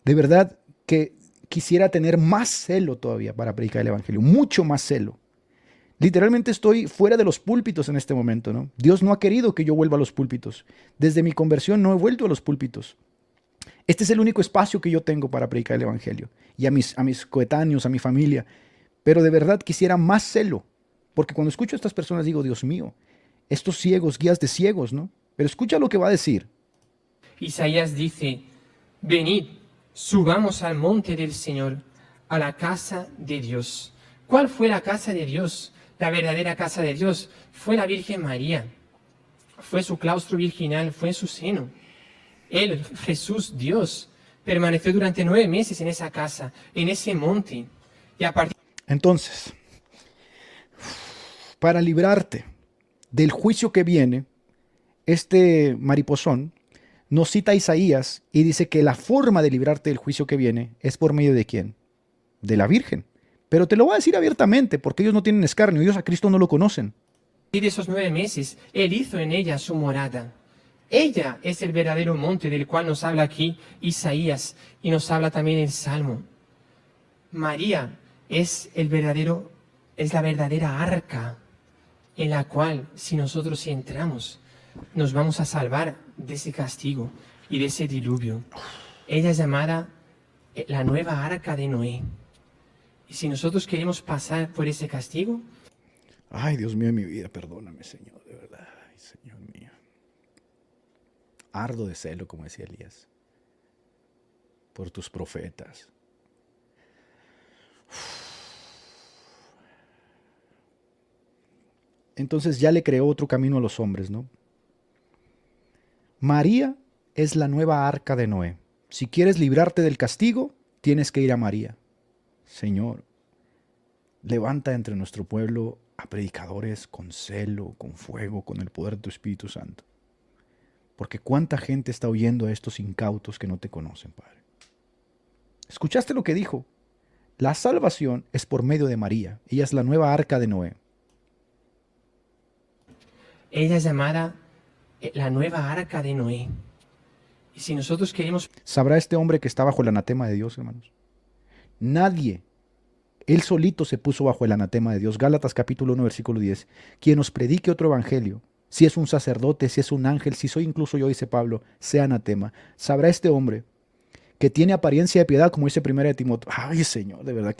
De verdad que quisiera tener más celo todavía para predicar el evangelio. Mucho más celo. Literalmente estoy fuera de los púlpitos en este momento, ¿no? Dios no ha querido que yo vuelva a los púlpitos. Desde mi conversión no he vuelto a los púlpitos. Este es el único espacio que yo tengo para predicar el evangelio. Y a mis coetáneos, a mi familia. Pero de verdad quisiera más celo. Porque cuando escucho a estas personas digo, Dios mío, estos ciegos, guías de ciegos, ¿no? Pero escucha lo que va a decir. Isaías dice, venid, subamos al monte del Señor, a la casa de Dios. ¿Cuál fue la casa de Dios? La verdadera casa de Dios fue la Virgen María. Fue su claustro virginal, fue su seno. Él, Jesús, Dios, permaneció durante 9 meses en esa casa, en ese monte. Y a partir... Entonces, para librarte del juicio que viene, este mariposón nos cita a Isaías y dice que la forma de librarte del juicio que viene es por medio de ¿quién? De la Virgen. Pero te lo voy a decir abiertamente porque ellos no tienen escarnio, ellos a Cristo no lo conocen. Y de esos 9 meses, Él hizo en ella su morada. Ella es el verdadero monte del cual nos habla aquí Isaías y nos habla también el Salmo. María es la verdadera arca en la cual si nosotros entramos nos vamos a salvar de ese castigo y de ese diluvio. Ella es llamada la nueva arca de Noé. Y si nosotros queremos pasar por ese castigo... Ay, Dios mío de mi vida, perdóname, Señor, de verdad. Ay, Señor mío. Ardo de celo, como decía Elías, por tus profetas. Entonces ya le creó otro camino a los hombres, ¿no? María es la nueva arca de Noé. Si quieres librarte del castigo, tienes que ir a María. Señor, levanta entre nuestro pueblo a predicadores con celo, con fuego, con el poder de tu Espíritu Santo. Porque cuánta gente está oyendo a estos incautos que no te conocen, Padre. ¿Escuchaste lo que dijo? La salvación es por medio de María. Ella es la nueva arca de Noé. Ella es llamada la nueva arca de Noé. Y si nosotros queremos... ¿Sabrá este hombre que está bajo el anatema de Dios, hermanos? Nadie. Él solito se puso bajo el anatema de Dios. Gálatas capítulo 1, versículo 10. Quien nos predique otro evangelio, si es un sacerdote, si es un ángel, si soy incluso yo, dice Pablo, sea anatema. ¿Sabrá este hombre que tiene apariencia de piedad, como dice 1 Timoteo? Ay, Señor, de verdad.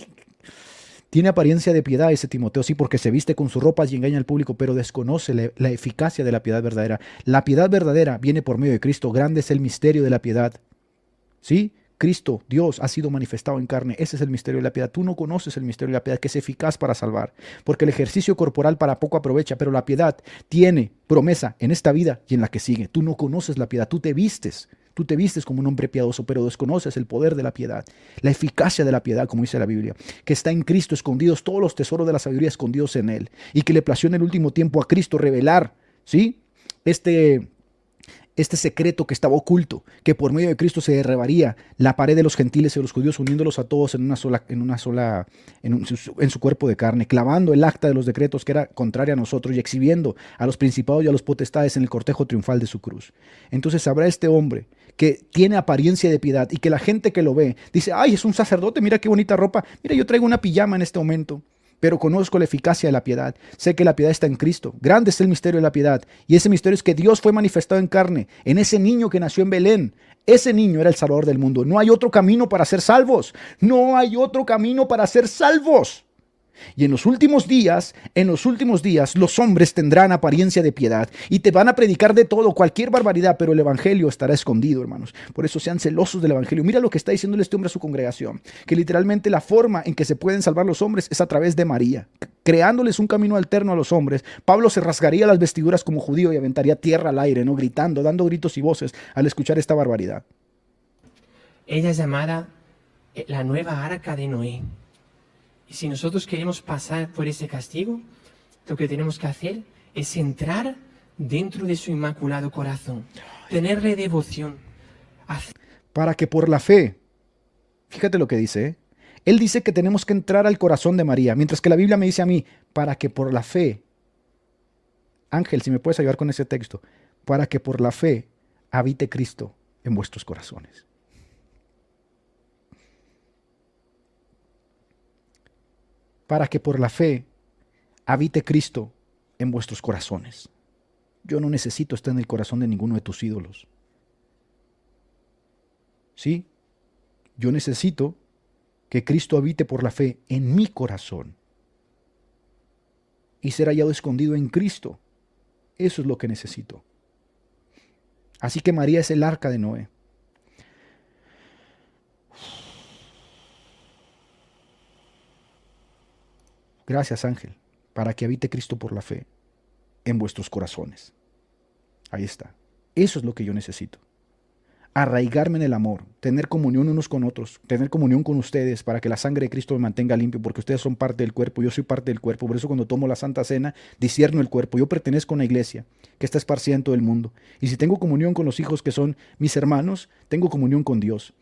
Tiene apariencia de piedad, dice Timoteo, sí, porque se viste con sus ropas y engaña al público, pero desconoce la eficacia de la piedad verdadera. La piedad verdadera viene por medio de Cristo. Grande es el misterio de la piedad. ¿Sí? Cristo, Dios, ha sido manifestado en carne. Ese es el misterio de la piedad. Tú no conoces el misterio de la piedad, que es eficaz para salvar, porque el ejercicio corporal para poco aprovecha, pero la piedad tiene promesa en esta vida y en la que sigue. Tú no conoces la piedad, tú te vistes como un hombre piadoso, pero desconoces el poder de la piedad, la eficacia de la piedad, como dice la Biblia, que está en Cristo escondidos todos los tesoros de la sabiduría escondidos en Él, y que le plació en el último tiempo a Cristo revelar, ¿sí?, este secreto que estaba oculto, que por medio de Cristo se derribaría la pared de los gentiles y de los judíos, uniéndolos a todos en su cuerpo de carne, clavando el acta de los decretos que era contraria a nosotros y exhibiendo a los principados y a los potestades en el cortejo triunfal de su cruz. Entonces sabrá este hombre que tiene apariencia de piedad y que la gente que lo ve dice: ay, es un sacerdote, mira qué bonita ropa, mira, yo traigo una pijama en este momento. Pero conozco la eficacia de la piedad. Sé que la piedad está en Cristo. Grande es el misterio de la piedad. Y ese misterio es que Dios fue manifestado en carne, en ese niño que nació en Belén. Ese niño era el Salvador del mundo. No hay otro camino para ser salvos. No hay otro camino para ser salvos. Y en los últimos días, los hombres tendrán apariencia de piedad y te van a predicar de todo, cualquier barbaridad, pero el evangelio estará escondido, hermanos. Por eso sean celosos del evangelio. Mira lo que está diciéndole este hombre a su congregación, que literalmente la forma en que se pueden salvar los hombres es a través de María, creándoles un camino alterno a los hombres. Pablo se rasgaría las vestiduras como judío y aventaría tierra al aire, ¿no?, gritando, dando gritos y voces al escuchar esta barbaridad. Ella es llamada la nueva arca de Noé. Y si nosotros queremos pasar por ese castigo, lo que tenemos que hacer es entrar dentro de su inmaculado corazón, tenerle devoción. Para que por la fe, fíjate lo que dice, ¿eh? Él dice que tenemos que entrar al corazón de María, mientras que la Biblia me dice a mí, para que por la fe, Ángel, si me puedes ayudar con ese texto, para que por la fe habite Cristo en vuestros corazones. Para que por la fe habite Cristo en vuestros corazones. Yo no necesito estar en el corazón de ninguno de tus ídolos. ¿Sí? Yo necesito que Cristo habite por la fe en mi corazón y ser hallado escondido en Cristo. Eso es lo que necesito. Así que María es el arca de Noé. Gracias, Ángel, para que habite Cristo por la fe en vuestros corazones. Ahí está. Eso es lo que yo necesito. Arraigarme en el amor, tener comunión unos con otros, tener comunión con ustedes para que la sangre de Cristo me mantenga limpio, porque ustedes son parte del cuerpo, yo soy parte del cuerpo. Por eso cuando tomo la Santa Cena, discierno el cuerpo. Yo pertenezco a una iglesia que está esparcida en todo el mundo. Y si tengo comunión con los hijos que son mis hermanos, tengo comunión con Dios.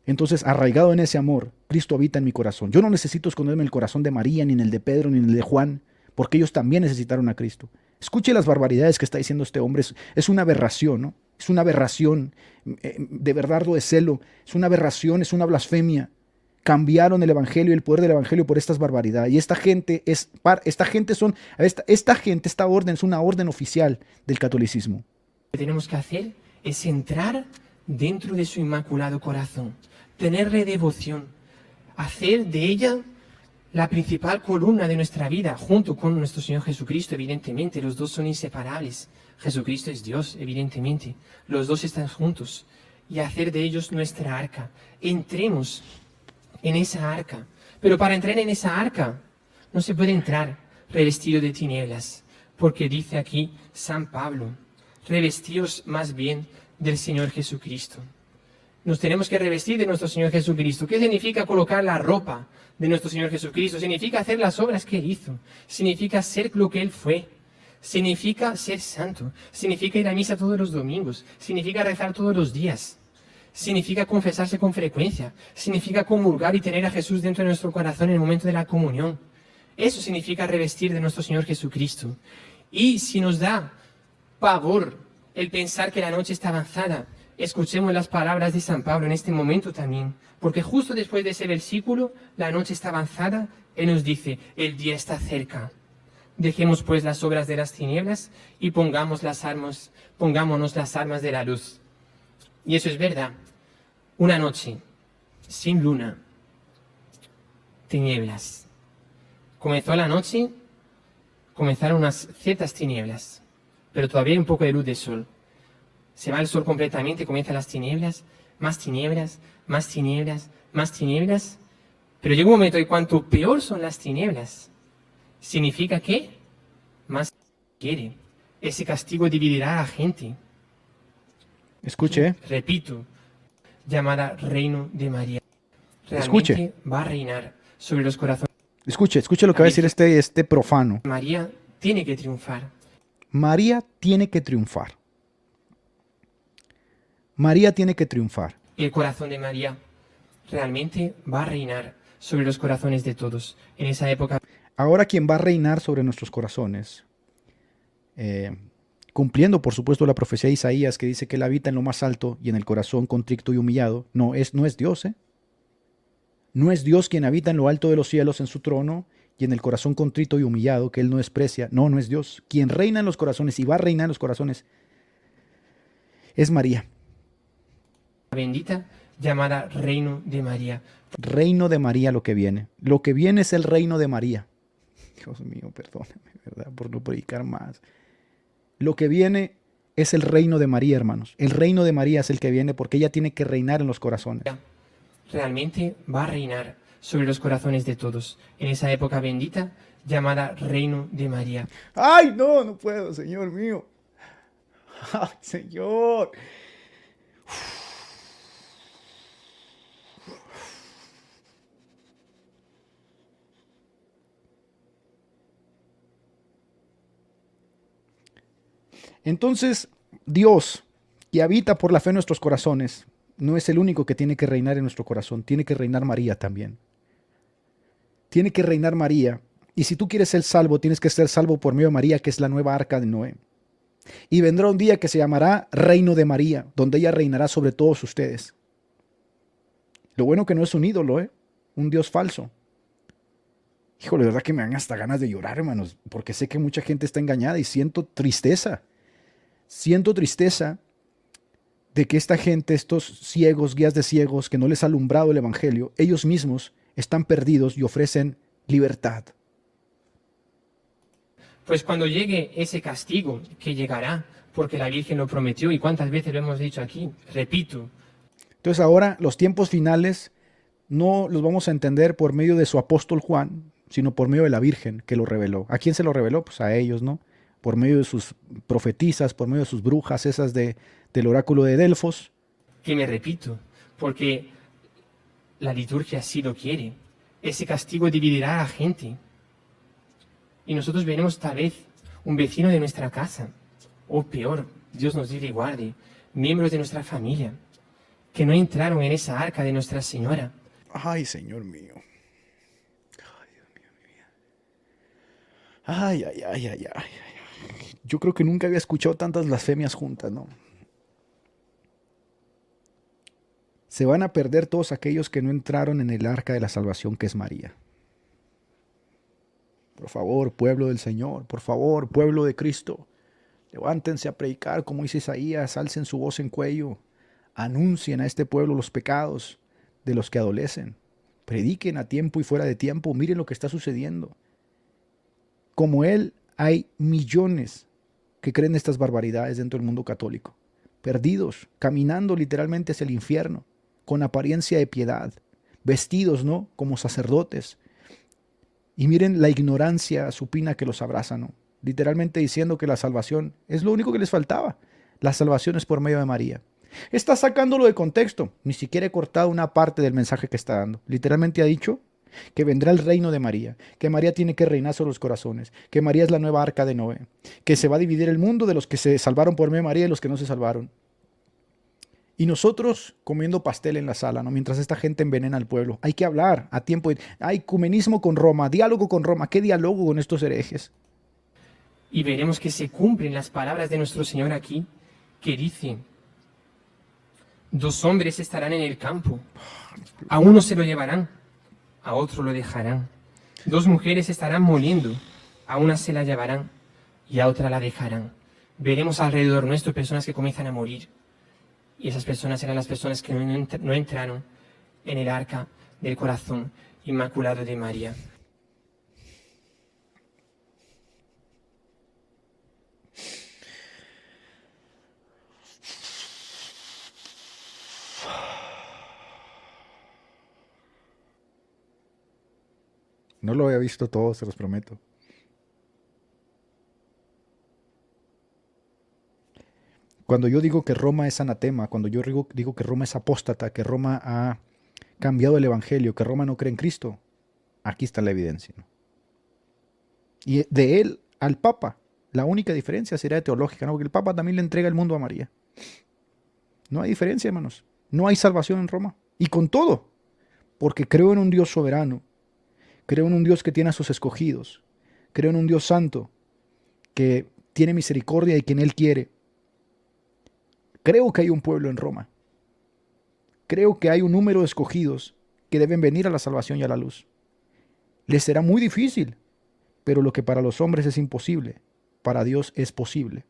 Entonces, arraigado en ese amor, Cristo habita en mi corazón. Yo no necesito esconderme en el corazón de María, ni en el de Pedro, ni en el de Juan, porque ellos también necesitaron a Cristo. Escuche las barbaridades que está diciendo este hombre. Es una aberración, ¿no? Es una aberración, de verdad lo de celo. Es una aberración, es una blasfemia. Cambiaron el evangelio y el poder del evangelio por estas barbaridades. Y esta orden es una orden oficial del catolicismo. Lo que tenemos que hacer es entrar dentro de su inmaculado corazón, tenerle devoción, hacer de ella la principal columna de nuestra vida, junto con nuestro Señor Jesucristo, evidentemente. Los dos son inseparables. Jesucristo es Dios, evidentemente. Los dos están juntos. Y hacer de ellos nuestra arca. Entremos en esa arca. Pero para entrar en esa arca, no se puede entrar revestido de tinieblas. Porque dice aquí San Pablo, revestíos más bien del Señor Jesucristo. Nos tenemos que revestir de nuestro Señor Jesucristo. ¿Qué significa colocar la ropa de nuestro Señor Jesucristo? Significa hacer las obras que Él hizo. Significa ser lo que Él fue. Significa ser santo. Significa ir a misa todos los domingos. Significa rezar todos los días. Significa confesarse con frecuencia. Significa comulgar y tener a Jesús dentro de nuestro corazón en el momento de la comunión. Eso significa revestir de nuestro Señor Jesucristo. Y si nos da pavor el pensar que la noche está avanzada, escuchemos las palabras de San Pablo en este momento también, porque justo después de ese versículo, la noche está avanzada, Él nos dice, el día está cerca. Dejemos pues las obras de las tinieblas y pongámonos las armas de la luz. Y eso es verdad. Una noche sin luna, tinieblas. Comenzó la noche, comenzaron unas ciertas tinieblas, pero todavía hay un poco de luz de sol. Se va el sol completamente, comienzan las tinieblas, más tinieblas, más tinieblas, más tinieblas. Pero llega un momento y cuanto peor son las tinieblas, significa que más quiere. Ese castigo dividirá a la gente. Escuche. Repito, llamada Reino de María. Realmente Escuche. va a reinar sobre los corazones. Escuche lo que va a decir este profano. María tiene que triunfar. María tiene que triunfar. María tiene que triunfar. El corazón de María realmente va a reinar sobre los corazones de todos. En esa época, Ahora quien va a reinar sobre nuestros corazones, cumpliendo por supuesto la profecía de Isaías que dice que Él habita en lo más alto y en el corazón contrito y humillado, no es Dios, ¿eh? No es Dios quien habita en lo alto de los cielos en su trono y en el corazón contrito y humillado que Él no desprecia. No, no es Dios. Quien reina en los corazones y va a reinar en los corazones es María. bendita llamada Reino de María. Reino de María lo que viene. Lo que viene es el reino de María. Dios mío, perdóname, ¿verdad? Por no predicar más. Lo que viene es el reino de María, hermanos. El reino de María es el que viene porque ella tiene que reinar en los corazones. Realmente va a reinar sobre los corazones de todos. En esa época bendita llamada Reino de María. ¡Ay, no! No puedo, Señor mío. ¡Ay, Señor! Entonces, Dios, que habita por la fe en nuestros corazones, no es el único que tiene que reinar en nuestro corazón. Tiene que reinar María también. Tiene que reinar María. Y si tú quieres ser salvo, tienes que ser salvo por medio de María, que es la nueva arca de Noé. Y vendrá un día que se llamará Reino de María, donde ella reinará sobre todos ustedes. Lo bueno que no es un ídolo, un Dios falso. Híjole, de verdad que me dan hasta ganas de llorar, hermanos, porque sé que mucha gente está engañada y siento tristeza. Siento tristeza de que esta gente, estos ciegos, guías de ciegos, que no les ha alumbrado el evangelio, ellos mismos están perdidos y ofrecen libertad. Pues cuando llegue ese castigo, que llegará, porque la Virgen lo prometió, y cuántas veces lo hemos dicho aquí, repito. Entonces ahora los tiempos finales no los vamos a entender por medio de su apóstol Juan, sino por medio de la Virgen que lo reveló. ¿A quién se lo reveló? Pues a ellos, ¿no? Por medio de sus profetisas, por medio de sus brujas, esas del oráculo de Delfos. Que me repito, porque la liturgia así lo quiere. Ese castigo dividirá a la gente. Y nosotros veremos tal vez un vecino de nuestra casa, o peor, Dios nos libre y guarde, miembros de nuestra familia, que no entraron en esa arca de Nuestra Señora. Ay, Señor mío. Ay, Dios mío, mi vida. Ay, ay, ay, ay, ay. Yo creo que nunca había escuchado tantas blasfemias juntas, ¿no? Se van a perder todos aquellos que no entraron en el arca de la salvación que es María. Por favor, pueblo del Señor, por favor, pueblo de Cristo, levántense a predicar como dice Isaías, alcen su voz en cuello, anuncien a este pueblo los pecados de los que adolecen, prediquen a tiempo y fuera de tiempo, miren lo que está sucediendo. Como él, hay millones que creen estas barbaridades dentro del mundo católico, perdidos, caminando literalmente hacia el infierno, con apariencia de piedad, vestidos, ¿no?, como sacerdotes. Y miren la ignorancia supina que los abraza, ¿no? Literalmente diciendo que la salvación es lo único que les faltaba. La salvación es por medio de María. Está sacándolo de contexto. Ni siquiera he cortado una parte del mensaje que está dando. Literalmente ha dicho que vendrá el reino de María, que María tiene que reinar sobre los corazones, que María es la nueva arca de Noé, que se va a dividir el mundo de los que se salvaron por medio de María y los que no se salvaron. Y nosotros comiendo pastel en la sala, ¿no? Mientras esta gente envenena al pueblo. Hay que hablar a tiempo. Hay ecumenismo con Roma, diálogo con Roma. ¿Qué diálogo con estos herejes? Y veremos que se cumplen las palabras de nuestro Señor aquí, que dicen: 2 hombres estarán en el campo, a uno se lo llevarán, a otro lo dejarán. 2 mujeres estarán moliendo, a una se la llevarán y a otra la dejarán. Veremos alrededor nuestro personas que comienzan a morir. Y esas personas eran las personas que no entraron en el arca del corazón inmaculado de María. No lo había visto todo, se los prometo. Cuando yo digo que Roma es anatema, cuando yo digo que Roma es apóstata, que Roma ha cambiado el evangelio, que Roma no cree en Cristo, aquí está la evidencia, ¿no? Y de él al Papa, la única diferencia sería teológica, ¿no? Porque el Papa también le entrega el mundo a María. No hay diferencia, hermanos. No hay salvación en Roma. Y con todo, porque creo en un Dios soberano, creo en un Dios que tiene a sus escogidos, creo en un Dios santo que tiene misericordia y quien Él quiere. Creo que hay un pueblo en Roma. Creo que hay un número de escogidos que deben venir a la salvación y a la luz. Les será muy difícil, pero lo que para los hombres es imposible, para Dios es posible.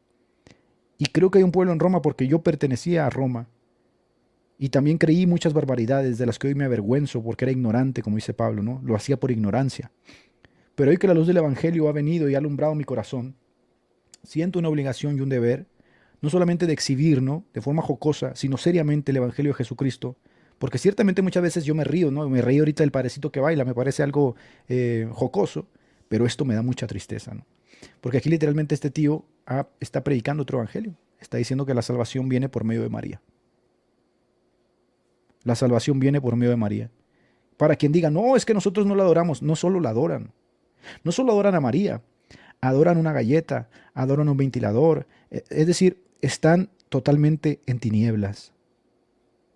Y creo que hay un pueblo en Roma porque yo pertenecía a Roma. Y también creí muchas barbaridades de las que hoy me avergüenzo porque era ignorante, como dice Pablo, ¿no? Lo hacía por ignorancia. Pero hoy que la luz del Evangelio ha venido y ha alumbrado mi corazón, siento una obligación y un deber, no solamente de exhibir, ¿no?, de forma jocosa, sino seriamente el Evangelio de Jesucristo, porque ciertamente muchas veces yo me río, ¿no? Me reí ahorita del padrecito que baila, me parece algo jocoso, pero esto me da mucha tristeza, ¿no? Porque aquí literalmente este tío está predicando otro Evangelio, está diciendo que la salvación viene por medio de María. La salvación viene por medio de María. Para quien diga, no, es que nosotros no la adoramos, no solo la adoran, no solo adoran a María, adoran una galleta, adoran un ventilador, es decir, están totalmente en tinieblas.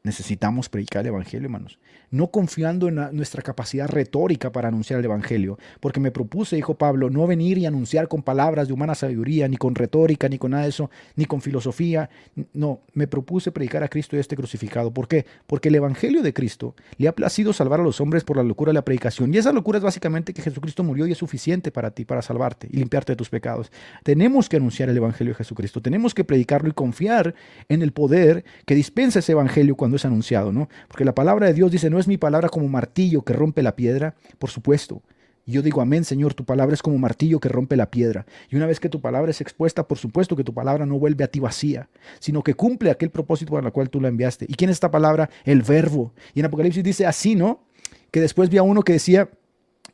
Necesitamos predicar el Evangelio, hermanos. No confiando en nuestra capacidad retórica para anunciar el Evangelio. Porque me propuse, dijo Pablo, no venir y anunciar con palabras de humana sabiduría, ni con retórica, ni con nada de eso, ni con filosofía. No, me propuse predicar a Cristo y a este crucificado. ¿Por qué? Porque el Evangelio de Cristo le ha placido salvar a los hombres por la locura de la predicación. Y esa locura es básicamente que Jesucristo murió y es suficiente para ti, para salvarte y limpiarte de tus pecados. Tenemos que anunciar el Evangelio de Jesucristo. Tenemos que predicarlo y confiar en el poder que dispensa ese Evangelio cuando es anunciado, ¿no? Porque la palabra de Dios dice, no es mi palabra como martillo que rompe la piedra, por supuesto. Y yo digo, amén, Señor, tu palabra es como martillo que rompe la piedra. Y una vez que tu palabra es expuesta, por supuesto que tu palabra no vuelve a ti vacía, sino que cumple aquel propósito para el cual tú la enviaste. ¿Y quién es esta palabra? El Verbo. Y en Apocalipsis dice así, ¿no? Que después vi a uno que decía,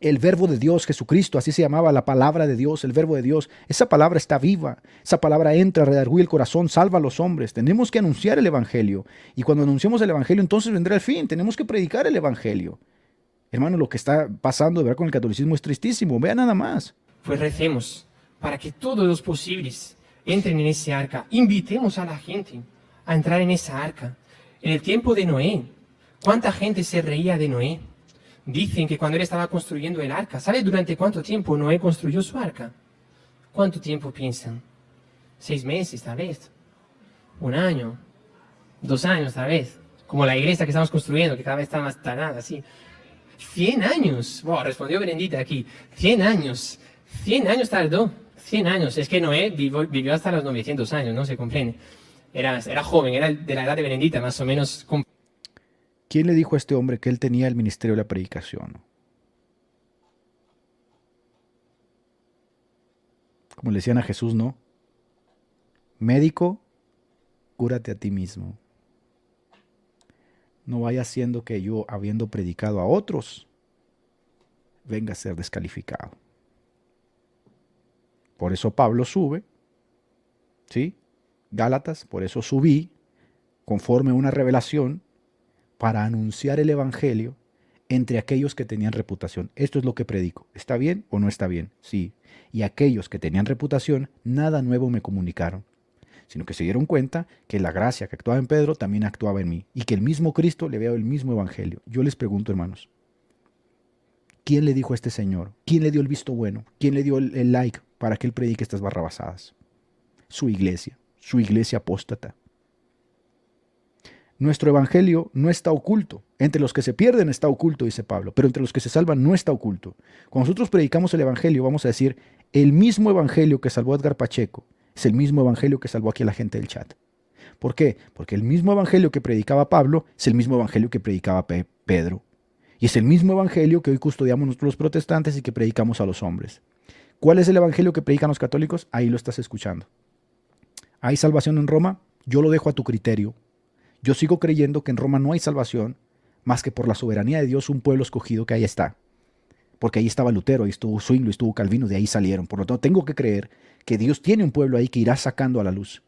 el Verbo de Dios, Jesucristo, así se llamaba la palabra de Dios, el Verbo de Dios. Esa palabra está viva, esa palabra entra, redarguye el corazón, salva a los hombres. Tenemos que anunciar el Evangelio. Y cuando anunciamos el Evangelio, entonces vendrá el fin. Tenemos que predicar el Evangelio. Hermano, lo que está pasando de verdad con el catolicismo es tristísimo. Vea nada más. Pues recemos para que todos los posibles entren en ese arca. Invitemos a la gente a entrar en esa arca. En el tiempo de Noé, ¿cuánta gente se reía de Noé? Dicen que cuando él estaba construyendo el arca, ¿sabe durante cuánto tiempo Noé construyó su arca? ¿Cuánto tiempo piensan? 6 meses, tal vez. 1 año. 2 años, tal vez. Como la iglesia que estamos construyendo, que cada vez está más tardada, así. 100 años. Wow, respondió Benedita aquí. 100 años. 100 años tardó. 100 años. Es que Noé vivió hasta los 900 años, ¿no? Se comprende. Era joven, era de la edad de Benedita, más o menos. ¿Quién le dijo a este hombre que él tenía el ministerio de la predicación? Como le decían a Jesús, ¿no? Médico, cúrate a ti mismo. No vaya siendo que yo, habiendo predicado a otros, venga a ser descalificado. Por eso Pablo sube, ¿sí? Gálatas, por eso subí, conforme a una revelación, para anunciar el evangelio entre aquellos que tenían reputación. Esto es lo que predico. ¿Está bien o no está bien? Sí. Y aquellos que tenían reputación, nada nuevo me comunicaron, sino que se dieron cuenta que la gracia que actuaba en Pedro también actuaba en mí, y que el mismo Cristo le había dado el mismo evangelio. Yo les pregunto, hermanos, ¿quién le dijo a este señor? ¿Quién le dio el visto bueno? ¿Quién le dio el like para que él predique estas barrabasadas? Su iglesia apóstata. Nuestro evangelio no está oculto. Entre los que se pierden está oculto, dice Pablo, pero entre los que se salvan no está oculto. Cuando nosotros predicamos el evangelio, vamos a decir, el mismo evangelio que salvó a Edgar Pacheco es el mismo evangelio que salvó aquí a la gente del chat. ¿Por qué? Porque el mismo evangelio que predicaba Pablo es el mismo evangelio que predicaba Pedro. Y es el mismo evangelio que hoy custodiamos nosotros los protestantes y que predicamos a los hombres. ¿Cuál es el evangelio que predican los católicos? Ahí lo estás escuchando. ¿Hay salvación en Roma? Yo lo dejo a tu criterio. Yo sigo creyendo que en Roma no hay salvación más que por la soberanía de Dios, un pueblo escogido que ahí está. Porque ahí estaba Lutero, ahí estuvo Zwinglio, estuvo Calvino, de ahí salieron. Por lo tanto, tengo que creer que Dios tiene un pueblo ahí que irá sacando a la luz.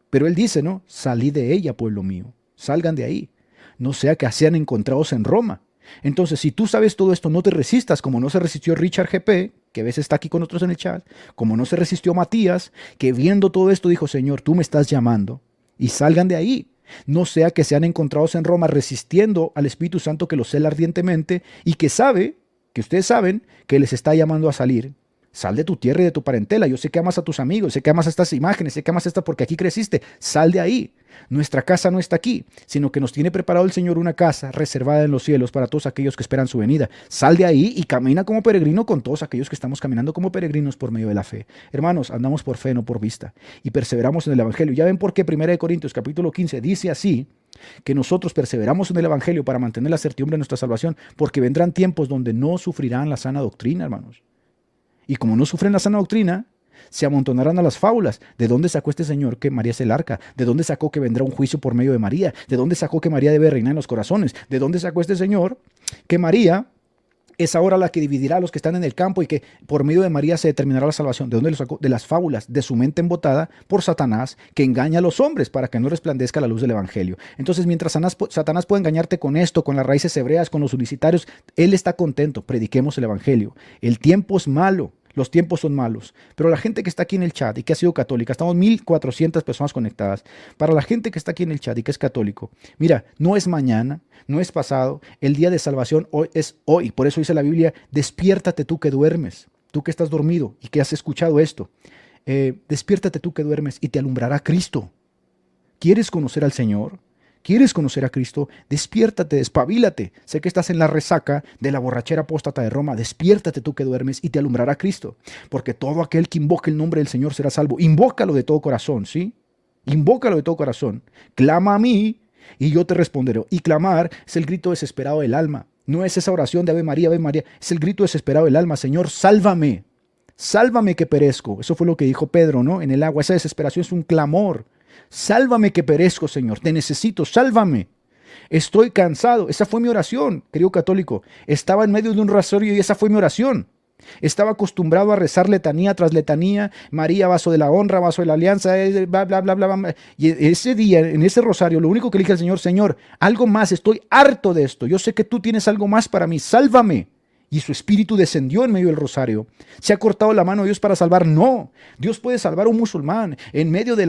Pero él dice, ¿no? Salid de ella, pueblo mío. Salgan de ahí. No sea que sean encontrados en Roma. Entonces, si tú sabes todo esto, no te resistas, como no se resistió Richard GP, que a veces está aquí con nosotros en el chat, como no se resistió Matías, que viendo todo esto dijo, Señor, tú me estás llamando, y salgan de ahí. No sea que sean encontrados en Roma resistiendo al Espíritu Santo que los cela ardientemente y que sabe, que ustedes saben, que les está llamando a salir. Sal de tu tierra y de tu parentela. Yo sé que amas a tus amigos, sé que amas estas imágenes, sé que amas esta porque aquí creciste. Sal de ahí. Nuestra casa no está aquí, sino que nos tiene preparado el Señor una casa reservada en los cielos para todos aquellos que esperan su venida. Sal de ahí y camina como peregrino con todos aquellos que estamos caminando como peregrinos por medio de la fe. Hermanos, andamos por fe, no por vista, y perseveramos en el Evangelio. Ya ven por qué 1 Corintios capítulo 15 dice así, que nosotros perseveramos en el Evangelio para mantener la certidumbre de nuestra salvación, porque vendrán tiempos donde no sufrirán la sana doctrina, hermanos. Y como no sufren la sana doctrina, se amontonarán a las fábulas. ¿De dónde sacó este señor que María es el arca? ¿De dónde sacó que vendrá un juicio por medio de María? ¿De dónde sacó que María debe reinar en los corazones? ¿De dónde sacó este señor que María es ahora la que dividirá a los que están en el campo y que por medio de María se determinará la salvación? ¿De dónde lo sacó? De las fábulas, de su mente embotada por Satanás, que engaña a los hombres para que no resplandezca la luz del Evangelio. Entonces, mientras Satanás puede engañarte con esto, con las raíces hebreas, con los unicitarios, él está contento. Prediquemos el Evangelio. El tiempo es malo. Los tiempos son malos, pero la gente que está aquí en el chat y que ha sido católica, estamos 1400 personas conectadas. Para la gente que está aquí en el chat y que es católico, mira, no es mañana, no es pasado, el día de salvación hoy es hoy. Por eso dice la Biblia, despiértate tú que duermes, tú que estás dormido y que has escuchado esto. Despiértate tú que duermes y te alumbrará Cristo. ¿Quieres conocer al Señor? ¿Quieres conocer a Cristo? Despiértate, despabilate. Sé que estás en la resaca de la borrachera apóstata de Roma. Despiértate tú que duermes y te alumbrará Cristo. Porque todo aquel que invoque el nombre del Señor será salvo. Invócalo de todo corazón, ¿sí? Invócalo de todo corazón. Clama a mí y yo te responderé. Y clamar es el grito desesperado del alma. No es esa oración de Ave María, Ave María. Es el grito desesperado del alma. Señor, sálvame. Sálvame que perezco. Eso fue lo que dijo Pedro, ¿no? En el agua. Esa desesperación es un clamor. Sálvame que perezco, Señor. Te necesito, sálvame. Estoy cansado. Esa fue mi oración, querido católico. Estaba en medio de un rosario y esa fue mi oración. Estaba acostumbrado a rezar letanía tras letanía. María, vaso de la honra, vaso de la alianza, bla, bla, bla, bla, bla. Y ese día, en ese rosario, lo único que le dije al Señor, Señor, algo más, estoy harto de esto. Yo sé que tú tienes algo más para mí. Sálvame. Y su espíritu descendió en medio del rosario. ¿Se ha cortado la mano de Dios para salvar? No. Dios puede salvar a un musulmán en medio de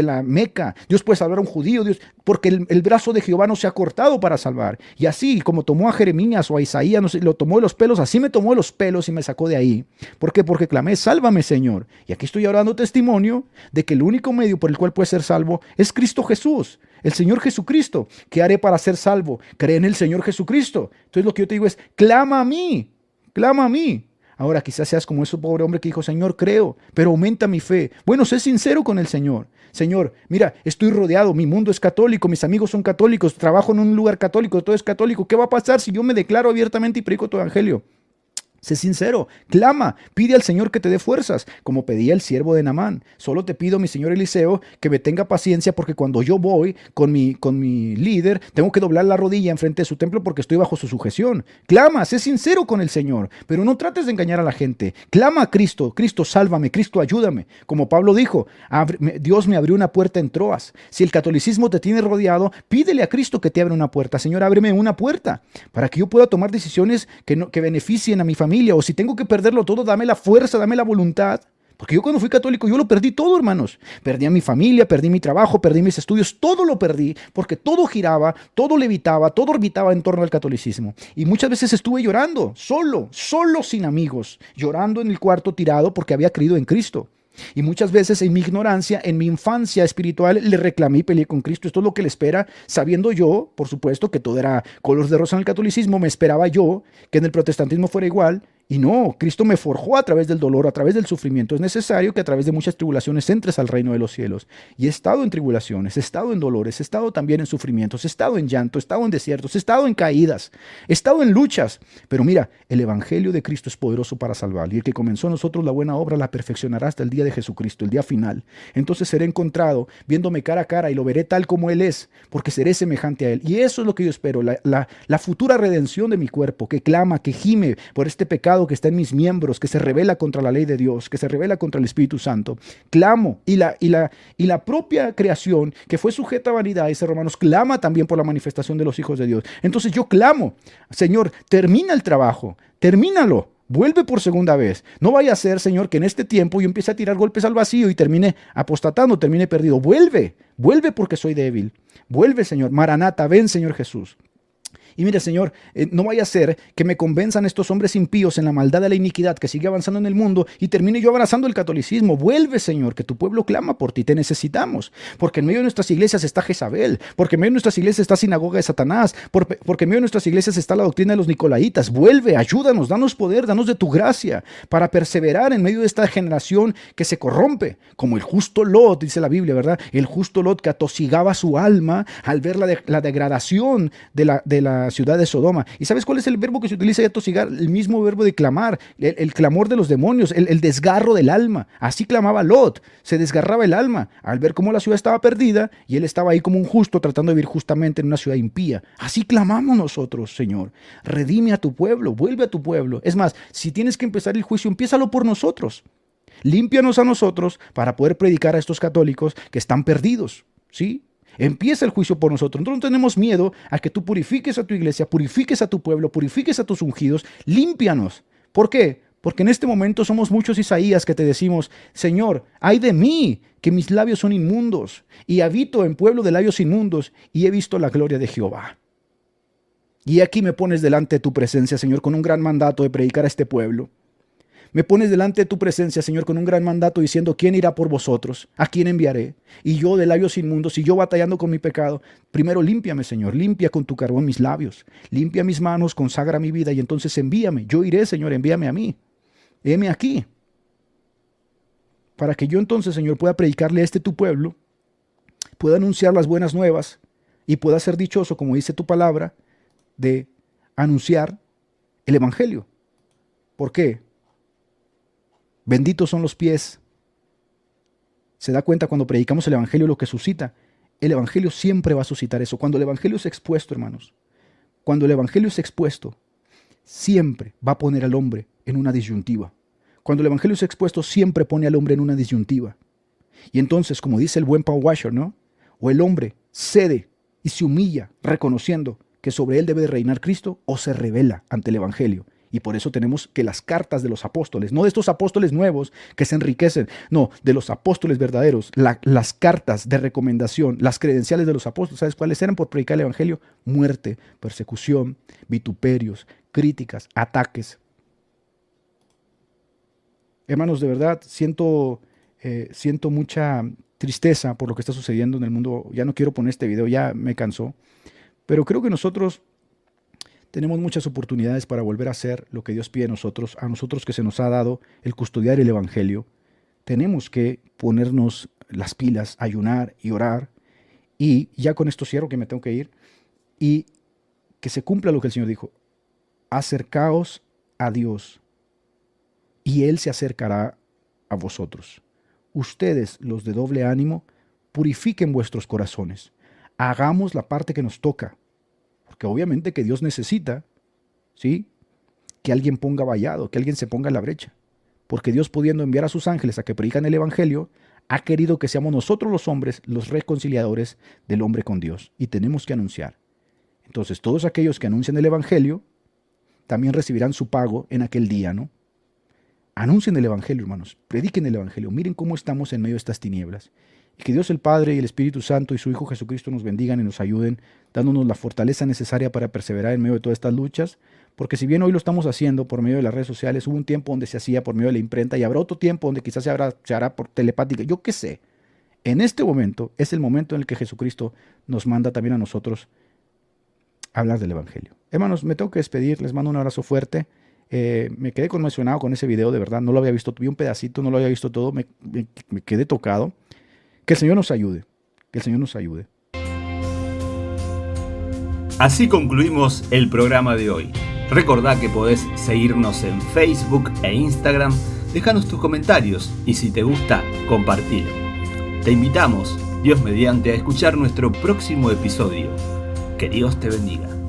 la Meca. Dios puede salvar a un judío. Porque el brazo de Jehová no se ha cortado para salvar. Y así como tomó a Jeremías o a Isaías, no sé, lo tomó de los pelos, así me tomó de los pelos y me sacó de ahí. ¿Por qué? Porque clamé, sálvame, Señor. Y aquí estoy dando testimonio de que el único medio por el cual puede ser salvo es Cristo Jesús. El Señor Jesucristo. ¿Qué haré para ser salvo? Cree en el Señor Jesucristo. Entonces lo que yo te digo es, clama a mí, clama a mí. Ahora quizás seas como ese pobre hombre que dijo, Señor, creo, pero aumenta mi fe. Bueno, sé sincero con el Señor. Señor, mira, estoy rodeado, mi mundo es católico, mis amigos son católicos, trabajo en un lugar católico, todo es católico. ¿Qué va a pasar si yo me declaro abiertamente y predico tu evangelio? Sé sincero, clama, pide al Señor que te dé fuerzas, como pedía el siervo de Naamán. Solo te pido, mi señor Eliseo, que me tenga paciencia, porque cuando yo voy con mi líder, tengo que doblar la rodilla enfrente de su templo porque estoy bajo su sujeción. Clama, sé sincero con el Señor, pero no trates de engañar a la gente. Clama a Cristo, Cristo sálvame, Cristo ayúdame. Como Pablo dijo, Dios me abrió una puerta en Troas. Si el catolicismo te tiene rodeado, pídele a Cristo que te abra una puerta. Señor, ábreme una puerta para que yo pueda tomar decisiones que beneficien a mi familia. O si tengo que perderlo todo, dame la fuerza, dame la voluntad. Porque yo cuando fui católico, yo lo perdí todo, hermanos. Perdí a mi familia, perdí mi trabajo, perdí mis estudios, todo lo perdí, porque todo giraba, todo levitaba, todo orbitaba en torno al catolicismo. Y muchas veces estuve llorando, solo, sin amigos, llorando en el cuarto tirado porque había creído en Cristo. Y muchas veces en mi ignorancia, en mi infancia espiritual, le reclamé y peleé con Cristo. Esto es lo que le espera, sabiendo yo, por supuesto, que todo era color de rosa en el catolicismo. Me esperaba yo que en el protestantismo fuera igual. Y no, Cristo me forjó a través del dolor, a través del sufrimiento. Es necesario que a través de muchas tribulaciones entres al reino de los cielos. Y he estado en tribulaciones, he estado en dolores, he estado también en sufrimientos, he estado en llanto, he estado en desiertos, he estado en caídas, he estado en luchas. Pero mira, el evangelio de Cristo es poderoso para salvar. Y el que comenzó en nosotros la buena obra la perfeccionará hasta el día de Jesucristo, el día final. Entonces seré encontrado viéndome cara a cara y lo veré tal como Él es, porque seré semejante a Él. Y eso es lo que yo espero, la futura redención de mi cuerpo, que clama, que gime por este pecado que está en mis miembros, que se revela contra la ley de Dios, que se revela contra el Espíritu Santo. Clamo, y la propia creación que fue sujeta a vanidad, dice Romanos, clama también por la manifestación de los hijos de Dios. Entonces yo clamo, Señor, termina el trabajo, termínalo. Vuelve por segunda vez. No vaya a ser, Señor, que en este tiempo yo empiece a tirar golpes al vacío y termine apostatando, termine perdido. Vuelve porque soy débil. Vuelve, Señor. Maranata, ven, Señor Jesús. Y mire, Señor, no vaya a ser que me convenzan estos hombres impíos en la maldad de la iniquidad que sigue avanzando en el mundo y termine yo abrazando el catolicismo. Vuelve, Señor, que tu pueblo clama por ti, te necesitamos. Porque en medio de nuestras iglesias está Jezabel, porque en medio de nuestras iglesias está sinagoga de Satanás, porque en medio de nuestras iglesias está la doctrina de los nicolaitas. Vuelve, ayúdanos, danos poder, danos de tu gracia para perseverar en medio de esta generación que se corrompe. Como el justo Lot, dice la Biblia, ¿verdad? El justo Lot que atosigaba su alma al ver la degradación de la ciudad de Sodoma. ¿Y sabes cuál es el verbo que se utiliza de atosigar? El mismo verbo de clamar, el clamor de los demonios, el desgarro del alma. Así clamaba Lot, se desgarraba el alma al ver cómo la ciudad estaba perdida y él estaba ahí como un justo tratando de vivir justamente en una ciudad impía. Así clamamos nosotros, Señor. Redime a tu pueblo, vuelve a tu pueblo. Es más, si tienes que empezar el juicio, empiézalo por nosotros. Límpianos a nosotros para poder predicar a estos católicos que están perdidos, ¿sí? Empieza el juicio por nosotros. Nosotros no tenemos miedo a que tú purifiques a tu iglesia, purifiques a tu pueblo, purifiques a tus ungidos. Límpianos. ¿Por qué? Porque en este momento somos muchos Isaías que te decimos, Señor, ay de mí, que mis labios son inmundos, y habito en pueblo de labios inmundos, y he visto la gloria de Jehová. Y aquí me pones delante de tu presencia, Señor, con un gran mandato de predicar a este pueblo. Me pones delante de tu presencia, Señor, con un gran mandato diciendo, ¿quién irá por vosotros? ¿A quién enviaré? Y yo de labios inmundos, y yo batallando con mi pecado. Primero límpiame, Señor, limpia con tu carbón mis labios. Limpia mis manos, consagra mi vida, y entonces envíame. Yo iré, Señor, envíame a mí. Heme aquí. Para que yo entonces, Señor, pueda predicarle a tu pueblo, pueda anunciar las buenas nuevas, y pueda ser dichoso, como dice tu palabra, de anunciar el Evangelio. ¿Por qué? Benditos son los pies. Se da cuenta cuando predicamos el Evangelio lo que suscita. El Evangelio siempre va a suscitar eso. Cuando el Evangelio es expuesto, hermanos, cuando el Evangelio es expuesto, siempre va a poner al hombre en una disyuntiva. Cuando el Evangelio es expuesto, siempre pone al hombre en una disyuntiva. Y entonces, como dice el buen Paul Washer, ¿no? O el hombre cede y se humilla reconociendo que sobre él debe de reinar Cristo, o se revela ante el Evangelio. Y por eso tenemos que las cartas de los apóstoles, no de estos apóstoles nuevos que se enriquecen, no, de los apóstoles verdaderos, las cartas de recomendación, las credenciales de los apóstoles, ¿sabes cuáles eran por predicar el Evangelio? Muerte, persecución, vituperios, críticas, ataques. Hermanos, de verdad, siento mucha tristeza por lo que está sucediendo en el mundo. Ya no quiero poner este video, ya me cansó. Pero creo que nosotros tenemos muchas oportunidades para volver a hacer lo que Dios pide a nosotros que se nos ha dado el custodiar el Evangelio. Tenemos que ponernos las pilas, ayunar y orar. Y ya con esto cierro, que me tengo que ir. Y que se cumpla lo que el Señor dijo. Acercaos a Dios y Él se acercará a vosotros. Ustedes, los de doble ánimo, purifiquen vuestros corazones. Hagamos la parte que nos toca, porque obviamente que Dios necesita, ¿sí?, que alguien ponga vallado, que alguien se ponga en la brecha. Porque Dios, pudiendo enviar a sus ángeles a que predican el evangelio, ha querido que seamos nosotros los hombres los reconciliadores del hombre con Dios. Y tenemos que anunciar. Entonces, todos aquellos que anuncian el evangelio también recibirán su pago en aquel día, ¿no? Anuncien el evangelio, hermanos. Prediquen el evangelio. Miren cómo estamos en medio de estas tinieblas. Y que Dios el Padre y el Espíritu Santo y su Hijo Jesucristo nos bendigan y nos ayuden, dándonos la fortaleza necesaria para perseverar en medio de todas estas luchas. Porque si bien hoy lo estamos haciendo por medio de las redes sociales, hubo un tiempo donde se hacía por medio de la imprenta y habrá otro tiempo donde quizás se hará por telepática. Yo qué sé. En este momento es el momento en el que Jesucristo nos manda también a nosotros hablar del evangelio. Hermanos, me tengo que despedir. Les mando un abrazo fuerte. Me quedé conmocionado con ese video, de verdad. No lo había visto. Vi un pedacito, no lo había visto todo. Me quedé tocado. Que el Señor nos ayude. Que el Señor nos ayude. Así concluimos el programa de hoy. Recordá que podés seguirnos en Facebook e Instagram, dejanos tus comentarios y si te gusta, compartilo. Te invitamos, Dios mediante, a escuchar nuestro próximo episodio. Que Dios te bendiga.